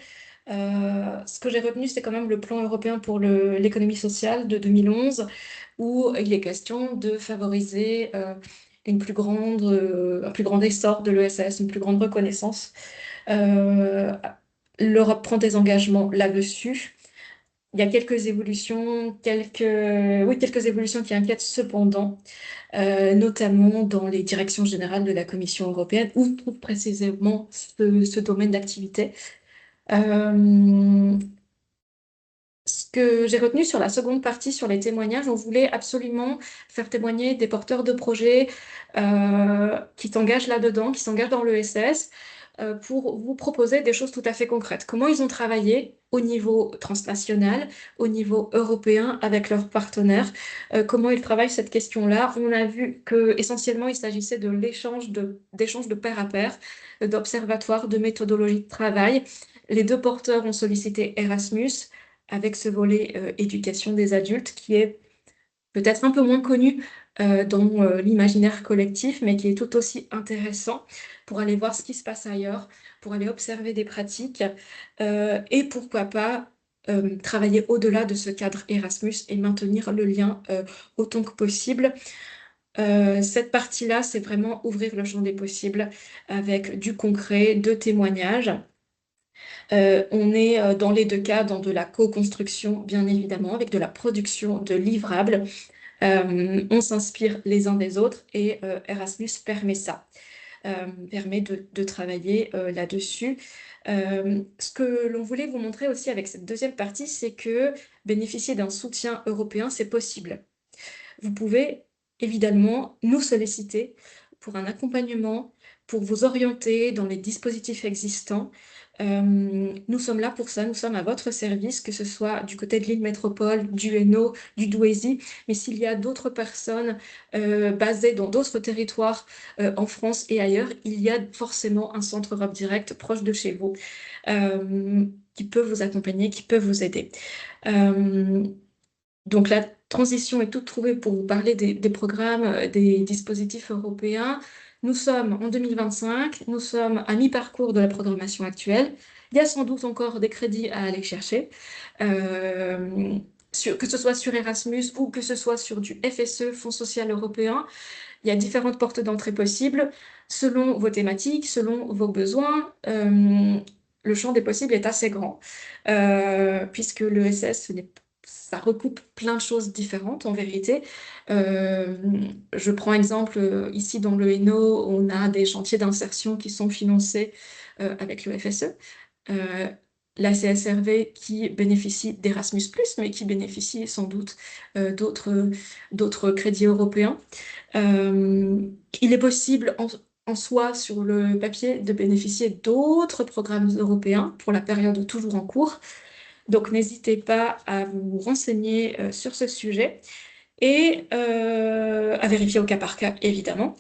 S4: Ce que j'ai retenu, c'est quand même le plan européen pour l'économie sociale de 2011, où il est question de favoriser un plus grand essor de l'ESS, une plus grande reconnaissance. L'Europe prend des engagements là-dessus. Il y a quelques évolutions qui inquiètent cependant, notamment dans les directions générales de la Commission européenne, où trouve précisément ce domaine d'activité. Ce que j'ai retenu sur la seconde partie, sur les témoignages, on voulait absolument faire témoigner des porteurs de projets qui s'engagent là-dedans, qui s'engagent dans l'ESS, pour vous proposer des choses tout à fait concrètes. Comment ils ont travaillé au niveau transnational, au niveau européen avec leurs partenaires, comment ils travaillent cette question-là. On a vu que essentiellement il s'agissait de d'échanges de pair à pair, d'observatoires, de méthodologies de travail. Les deux porteurs ont sollicité Erasmus avec ce volet éducation des adultes qui est peut-être un peu moins connu dans l'imaginaire collectif, mais qui est tout aussi intéressant pour aller voir ce qui se passe ailleurs, pour aller observer des pratiques et pourquoi pas travailler au-delà de ce cadre Erasmus et maintenir le lien autant que possible. Cette partie-là, c'est vraiment ouvrir le champ des possibles avec du concret, de témoignages. On est dans les deux cas dans de la co-construction, bien évidemment, avec de la production de livrables. On s'inspire les uns des autres et Erasmus permet ça, permet de travailler là-dessus. Ce que l'on voulait vous montrer aussi avec cette deuxième partie, c'est que bénéficier d'un soutien européen, c'est possible. Vous pouvez évidemment nous solliciter pour un accompagnement, pour vous orienter dans les dispositifs existants. Nous sommes là pour ça, nous sommes à votre service, que ce soit du côté de l'île métropole, du Hainaut, du Douaisis, mais s'il y a d'autres personnes basées dans d'autres territoires en France et ailleurs, il y a forcément un centre Europe Direct proche de chez vous qui peut vous accompagner, qui peut vous aider. Donc la transition est toute trouvée pour vous parler des programmes, des dispositifs européens. Nous sommes en 2025, nous sommes à mi-parcours de la programmation actuelle. Il y a sans doute encore des crédits à aller chercher, que ce soit sur Erasmus ou que ce soit sur du FSE, Fonds social européen. Il y a différentes portes d'entrée possibles selon vos thématiques, selon vos besoins. Le champ des possibles est assez grand, puisque l'ESS, ça recoupe plein de choses différentes en vérité. Je prends exemple ici dans le Hainaut, on a des chantiers d'insertion qui sont financés avec le FSE. Euh, la CSRV qui bénéficie d'Erasmus+, mais qui bénéficie sans doute d'autres crédits européens. Il est possible en soi, sur le papier, de bénéficier d'autres programmes européens pour la période toujours en cours. Donc, n'hésitez pas à vous renseigner sur ce sujet et à vérifier au cas par cas, évidemment.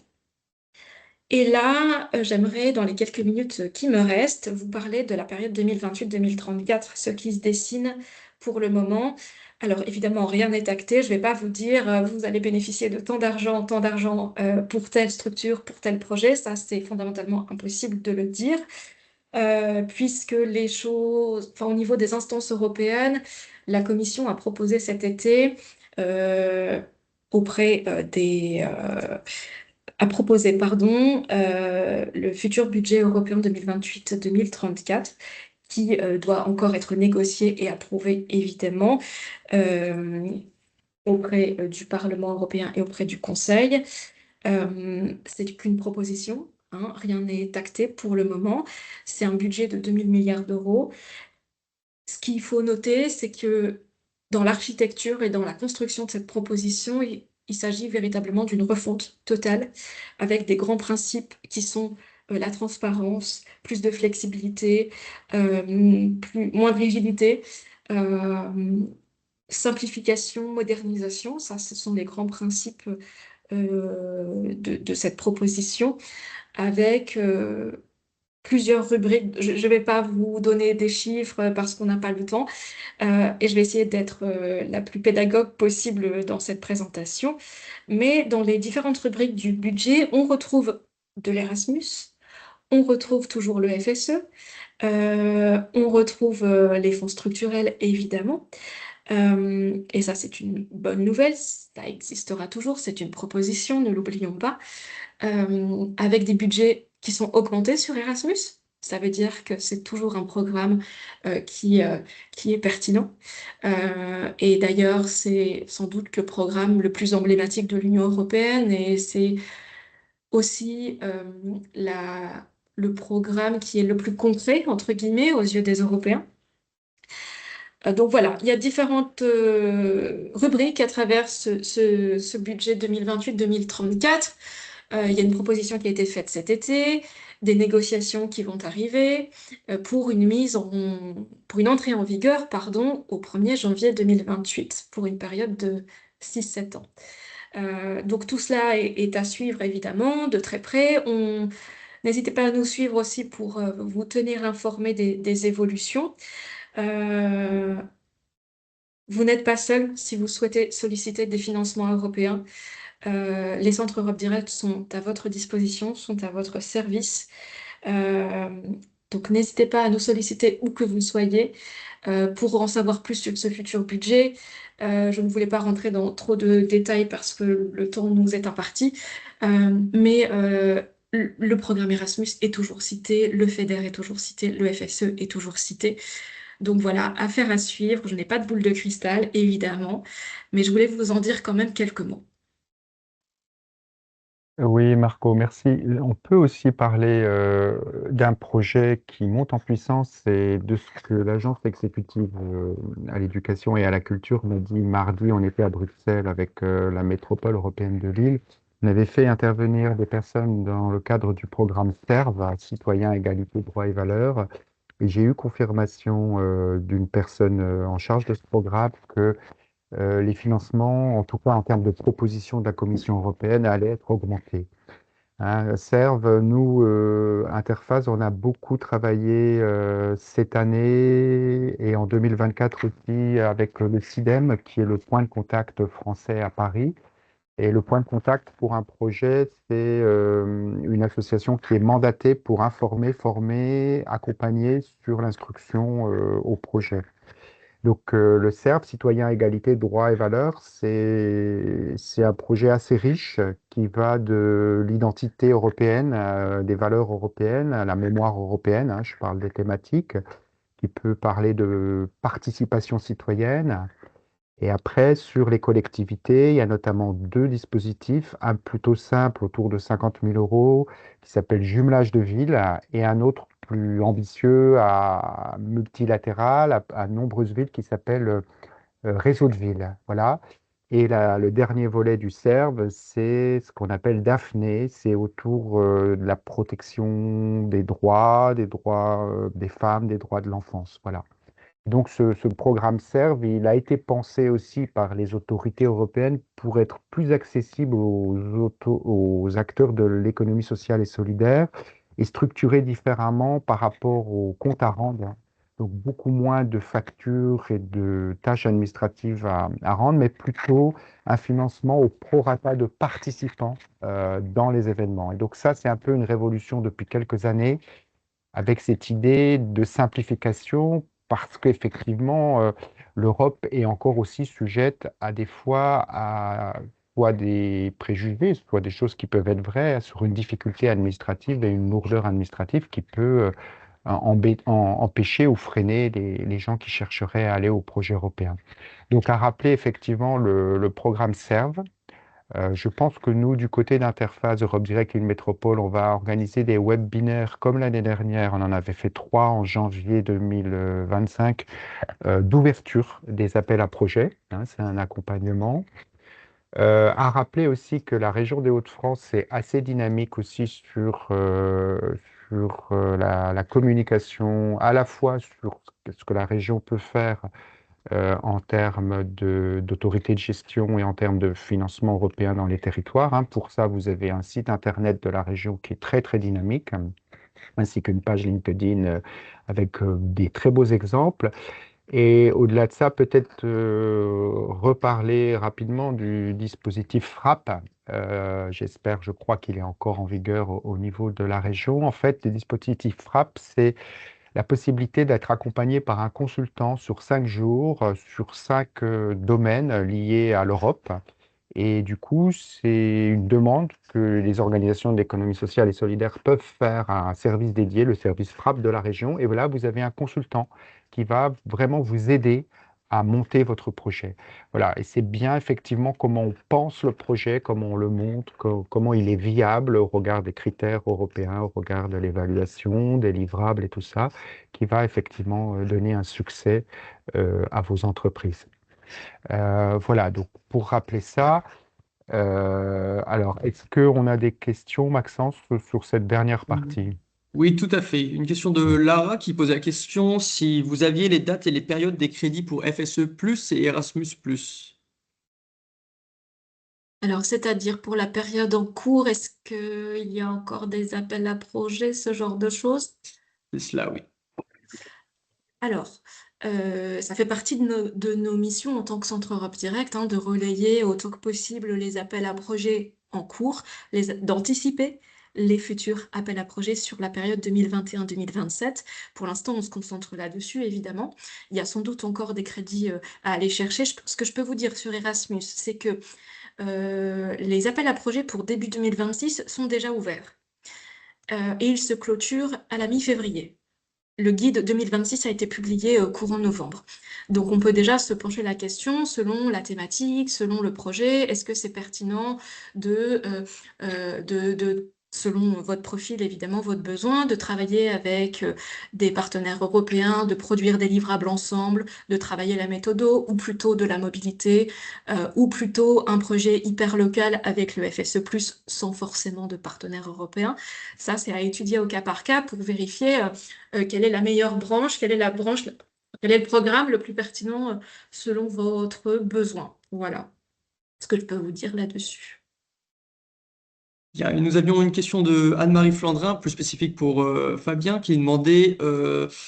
S4: Et là, j'aimerais, dans les quelques minutes qui me restent, vous parler de la période 2028-2034, ce qui se dessine pour le moment. Alors, évidemment, rien n'est acté. Je ne vais pas vous dire, vous allez bénéficier de tant d'argent pour telle structure, pour tel projet. Ça, c'est fondamentalement impossible de le dire, puisque les choses, enfin, au niveau des instances européennes, la Commission a proposé cet été auprès a proposé, pardon, le futur budget européen 2028-2034, qui doit encore être négocié et approuvé, évidemment, auprès du Parlement européen et auprès du Conseil. C'est qu'une proposition, hein, rien n'est acté pour le moment. C'est un budget de 2000 milliards d'euros. Ce qu'il faut noter, c'est que dans l'architecture et dans la construction de cette proposition, il s'agit véritablement d'une refonte totale avec des grands principes qui sont la transparence, plus de flexibilité, moins de rigidité, simplification, modernisation. Ça, ce sont les grands principes de cette proposition avec plusieurs rubriques. Je ne vais pas vous donner des chiffres parce qu'on n'a pas le temps et je vais essayer d'être la plus pédagogue possible dans cette présentation. Mais dans les différentes rubriques du budget, on retrouve de l'Erasmus, on retrouve toujours le FSE, on retrouve les fonds structurels évidemment. Et ça, c'est une bonne nouvelle, ça existera toujours, c'est une proposition, ne l'oublions pas, avec des budgets qui sont augmentés sur Erasmus. Ça veut dire que c'est toujours un programme qui est pertinent. Et d'ailleurs, c'est sans doute le programme le plus emblématique de l'Union européenne et c'est aussi le programme qui est le plus concret, entre guillemets, aux yeux des Européens. Donc voilà, il y a différentes rubriques à travers ce budget 2028-2034. Il y a une proposition qui a été faite cet été, des négociations qui vont arriver pour une entrée en vigueur, pardon, au 1er janvier 2028, pour une période de 6-7 ans. Donc tout cela est à suivre évidemment de très près. N'hésitez pas à nous suivre aussi pour vous tenir informés des évolutions. Vous n'êtes pas seul si vous souhaitez solliciter des financements européens. Les centres Europe Direct sont à votre disposition, sont à votre service. Donc n'hésitez pas à nous solliciter où que vous soyez pour en savoir plus sur ce futur budget. Je ne voulais pas rentrer dans trop de détails parce que le temps nous est imparti, mais le programme Erasmus est toujours cité, le FEDER est toujours cité, le FSE est toujours cité. Donc voilà, affaire à suivre. Je n'ai pas de boule de cristal, évidemment, mais je voulais vous en dire quand même quelques mots.
S1: Oui, Marco, merci. On peut aussi parler d'un projet qui monte en puissance et de ce que l'Agence exécutive à l'éducation et à la culture m'a dit mardi. On était à Bruxelles avec la métropole européenne de Lille. On avait fait intervenir des personnes dans le cadre du programme SERV, Citoyens, Égalité, Droits et Valeurs. Et j'ai eu confirmation d'une personne en charge de ce programme que les financements, en tout cas en termes de propositions de la Commission européenne, allaient être augmentés. Hein, Serve, nous, Interface, on a beaucoup travaillé cette année et en 2024 aussi avec le CIDEM, qui est le point de contact français à Paris. Et le point de contact pour un projet, c'est une association qui est mandatée pour informer, former, accompagner sur l'instruction au projet. Donc, le CERF, Citoyen, Égalité, Droits et Valeurs, c'est un projet assez riche qui va de l'identité européenne, des valeurs européennes, à la mémoire européenne, hein, je parle des thématiques, qui peut parler de participation citoyenne, Et après, sur les collectivités, il y a notamment deux dispositifs, un plutôt simple autour de 50 000 euros qui s'appelle Jumelage de villes et un autre plus ambitieux à multilatéral à nombreuses villes qui s'appelle Réseau de villes. Voilà. Et le dernier volet du CERV, c'est ce qu'on appelle Daphné, c'est autour de la protection des droits des femmes, des droits de l'enfance. Voilà. Donc ce programme SERV, il a été pensé aussi par les autorités européennes pour être plus accessible aux acteurs de l'économie sociale et solidaire et structuré différemment par rapport aux comptes à rendre, hein. Donc beaucoup moins de factures et de tâches administratives à rendre, mais plutôt un financement au prorata de participants dans les événements. Et donc ça, c'est un peu une révolution depuis quelques années avec cette idée de simplification, parce qu'effectivement, l'Europe est encore aussi sujette à des fois à soit des préjugés, soit des choses qui peuvent être vraies sur une difficulté administrative et une lourdeur administrative qui peut empêcher ou freiner les gens qui chercheraient à aller au projet européen. Donc, à rappeler effectivement le programme SERV, je pense que nous, du côté d'Interface Europe Direct Île Métropole, on va organiser des webinaires comme l'année dernière. On en avait fait 3 en janvier 2025 d'ouverture des appels à projets, hein, c'est un accompagnement. À rappeler aussi que la région des Hauts-de-France est assez dynamique aussi sur la communication, à la fois sur ce que la région peut faire en termes d'autorité de gestion et en termes de financement européen dans les territoires, hein. Pour ça, vous avez un site internet de la région qui est très, très dynamique, ainsi qu'une page LinkedIn avec des très beaux exemples. Et au-delà de ça, peut-être reparler rapidement du dispositif FRAP. J'espère, je crois qu'il est encore en vigueur au niveau de la région. En fait, le dispositif FRAP, c'est la possibilité d'être accompagné par un consultant sur 5 jours, sur 5 domaines liés à l'Europe. Et du coup, c'est une demande que les organisations d'économie sociale et solidaire peuvent faire à un service dédié, le service FRAP de la région. Et voilà, vous avez un consultant qui va vraiment vous aider à monter votre projet. Voilà, et c'est bien effectivement comment on pense le projet, comment on le monte, comment il est viable au regard des critères européens, au regard de l'évaluation, des livrables et tout ça, qui va effectivement donner un succès à vos entreprises. Voilà, donc pour rappeler ça, alors est-ce qu'on a des questions, Maxence, sur cette dernière partie?
S6: Oui, tout à fait. Une question de Lara qui pose la question si vous aviez les dates et les périodes des crédits pour FSE+, et Erasmus+.
S4: Alors, c'est-à-dire pour la période en cours, est-ce qu'il y a encore des appels à projets, ce genre de choses?
S6: C'est cela, oui.
S4: Alors, ça fait partie de nos missions en tant que Centre Europe Direct, hein, de relayer autant que possible les appels à projets en cours, d'anticiper les futurs appels à projets sur la période 2021-2027. Pour l'instant, on se concentre là-dessus, évidemment. Il y a sans doute encore des crédits à aller chercher. Ce que je peux vous dire sur Erasmus, c'est que les appels à projets pour début 2026 sont déjà ouverts. Et ils se clôturent à la mi-février. Le guide 2026 a été publié courant novembre. Donc, on peut déjà se pencher la question selon la thématique, selon le projet. Est-ce que c'est pertinent selon votre profil, évidemment, votre besoin, de travailler avec des partenaires européens, de produire des livrables ensemble, de travailler la méthodo, ou plutôt de la mobilité, ou plutôt un projet hyper local avec le FSE+, sans forcément de partenaires européens. Ça, c'est à étudier au cas par cas pour vérifier quelle est la meilleure branche, quel est le programme le plus pertinent selon votre besoin. Voilà ce que je peux vous dire là-dessus.
S6: Bien, et nous avions une question de Anne-Marie Flandrin, plus spécifique pour Fabien, qui demandait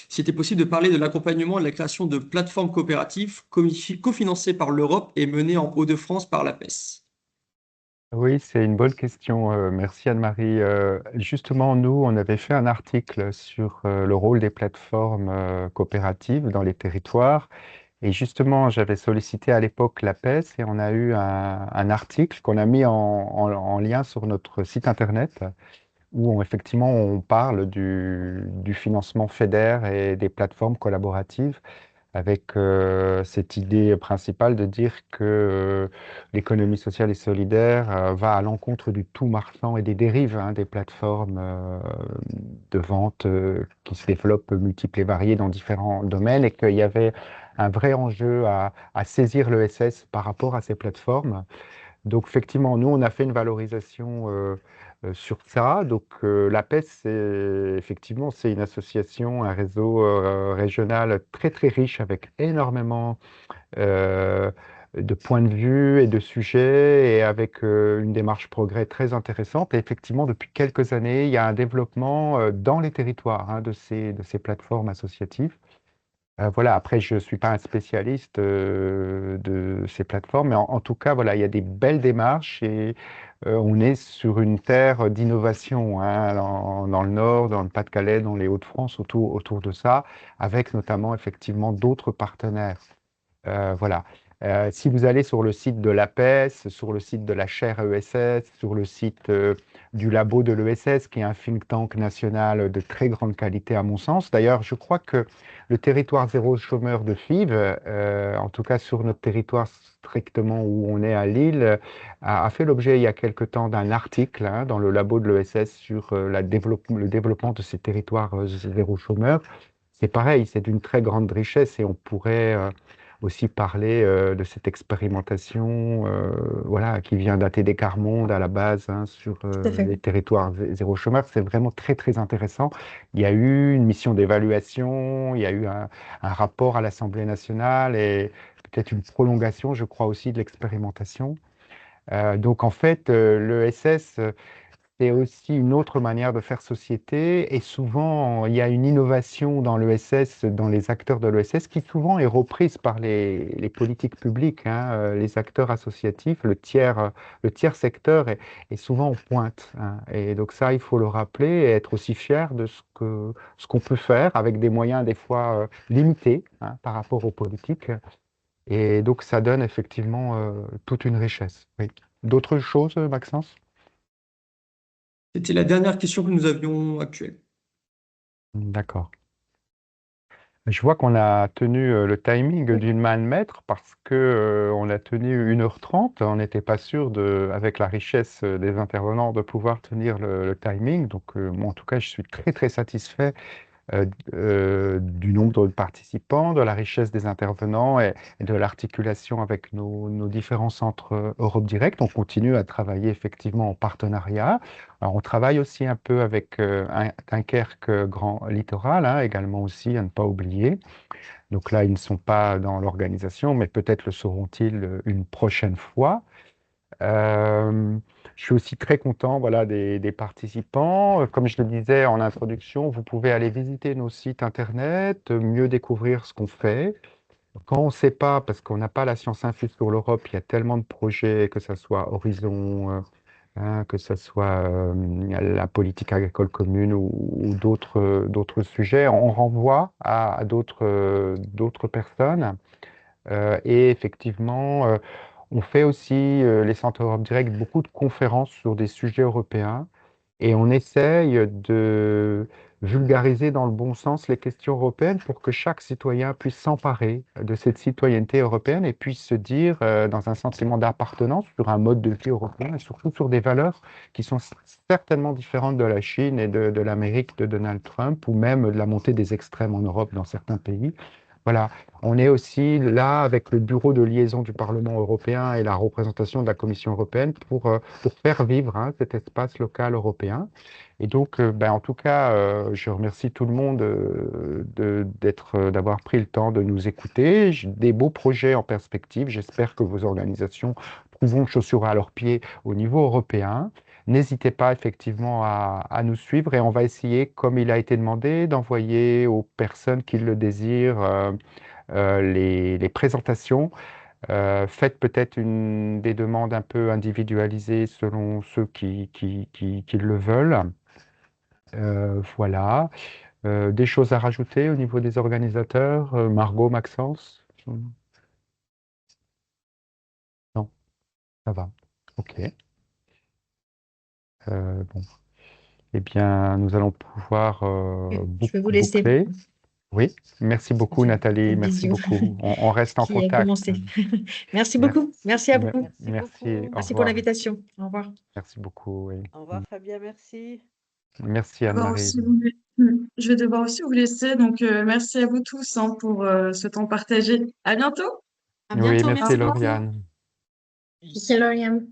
S6: s'il était possible de parler de l'accompagnement et de la création de plateformes coopératives cofinancées par l'Europe et menées en Hauts-de-France par l'APES.
S1: Oui, c'est une bonne question. Merci Anne-Marie. Justement, nous, on avait fait un article sur le rôle des plateformes coopératives dans les territoires. Et justement, j'avais sollicité à l'époque l'APES et on a eu un article qu'on a mis en lien sur notre site internet où effectivement on parle du financement FEDER et des plateformes collaboratives. avec cette idée principale de dire que l'économie sociale et solidaire va à l'encontre du tout marchand et des dérives des plateformes de vente qui se développent multiples et variées dans différents domaines et qu'il y avait un vrai enjeu à saisir l'ESS par rapport à ces plateformes. Donc, effectivement, nous, on a fait une valorisation sur ça. Donc, l'APES, effectivement, c'est une association, un réseau régional très, très riche avec énormément euh, de points de vue et de sujets et avec une démarche progrès très intéressante. Et effectivement, depuis quelques années, il y a un développement dans les territoires de ces plateformes associatives. Voilà, après, je ne suis pas un spécialiste de ces plateformes, mais en tout cas, voilà, il y a des belles démarches et on est sur une terre d'innovation dans le Nord, dans le Pas-de-Calais, dans les Hauts-de-France, autour de ça, avec notamment effectivement d'autres partenaires. Voilà. Si vous allez sur le site de l'APES, sur le site de la chaire ESS, sur le site du labo de l'ESS, qui est un think tank national de très grande qualité à mon sens. D'ailleurs, je crois que le territoire zéro chômeur de FIV, en tout cas sur notre territoire strictement où on est à Lille, a fait l'objet il y a quelque temps d'un article dans le labo de l'ESS sur le développement de ces territoires zéro chômeur. C'est pareil, c'est d'une très grande richesse et on pourrait aussi parler de cette expérimentation voilà, qui vient d'ATD Quart Monde à la base sur
S3: Tout à fait.
S1: les territoires zéro chômeur. C'est vraiment très, très intéressant. Il y a eu une mission d'évaluation, il y a eu un rapport à l'Assemblée nationale et peut-être une prolongation, je crois aussi, de l'expérimentation. Donc en fait, l'ESS, c'est aussi une autre manière de faire société et souvent il y a une innovation dans l'ESS, dans les acteurs de l'ESS qui souvent est reprise par les politiques publiques, les acteurs associatifs, le tiers secteur est souvent en pointe. Et donc ça, il faut le rappeler et être aussi fier de ce qu'on peut faire avec des moyens des fois limités par rapport aux politiques. Et donc ça donne effectivement toute une richesse. Oui. D'autres choses, Maxence?
S6: C'était la dernière question que nous avions actuelle.
S1: D'accord. Je vois qu'on a tenu le timing d'une main de maître parce que on a tenu 1h30. On n'était pas sûr avec la richesse des intervenants, de pouvoir tenir le timing. Donc, moi, en tout cas, je suis très, très satisfait du nombre de participants, de la richesse des intervenants et de l'articulation avec nos différents centres Europe Direct. On continue à travailler effectivement en partenariat. Alors, on travaille aussi un peu avec Dunkerque Grand Littoral, également aussi, à ne pas oublier. Donc là, ils ne sont pas dans l'organisation, mais peut-être le seront-ils une prochaine fois. Euh, je suis aussi très content voilà, des participants. Comme je le disais en introduction, vous pouvez aller visiter nos sites internet, mieux découvrir ce qu'on fait. Quand on ne sait pas, parce qu'on n'a pas la science infuse sur l'Europe, il y a tellement de projets, que ce soit Horizon, que ce soit la politique agricole commune ou d'autres sujets. On renvoie à d'autres personnes. Et effectivement, on fait aussi, les Centres Europe Direct, beaucoup de conférences sur des sujets européens et on essaye de vulgariser dans le bon sens les questions européennes pour que chaque citoyen puisse s'emparer de cette citoyenneté européenne et puisse se dire, dans un sentiment d'appartenance, sur un mode de vie européen et surtout sur des valeurs qui sont certainement différentes de la Chine et de l'Amérique de Donald Trump ou même de la montée des extrêmes en Europe dans certains pays. Voilà, on est aussi là avec le bureau de liaison du Parlement européen et la représentation de la Commission européenne pour faire vivre cet espace local européen. Et donc, en tout cas, je remercie tout le monde d'avoir pris le temps de nous écouter. J'ai des beaux projets en perspective. J'espère que vos organisations trouveront chaussures à leurs pieds au niveau européen. N'hésitez pas effectivement à nous suivre et on va essayer, comme il a été demandé, d'envoyer aux personnes qui le désirent les présentations. Faites peut-être des demandes un peu individualisées selon ceux qui le veulent. Voilà. Des choses à rajouter au niveau des organisateurs, Margot, Maxence? Non, ça va. OK. Bon. Eh bien, nous allons pouvoir
S3: Je vais vous laisser.
S1: boucler. Oui, merci beaucoup, Nathalie.
S3: cette
S1: Merci
S3: visio
S1: beaucoup. On reste en
S3: qui a
S1: contact.
S3: commencé. Merci
S1: Merci,
S3: beaucoup. Merci à vous.
S1: merci. Au
S3: Merci pour
S1: revoir.
S3: l'invitation. Au revoir.
S1: Merci beaucoup. Oui.
S5: Au revoir, Fabien, merci.
S1: Merci,
S7: Devoir
S1: Anne-Marie.
S7: aussi Je vais devoir aussi vous laisser. Donc, merci à vous tous hein, pour ce temps partagé. À bientôt.
S4: À
S1: Oui,
S4: bientôt,
S1: merci,
S4: merci beaucoup.
S1: Lauriane.
S8: Merci, Lauriane.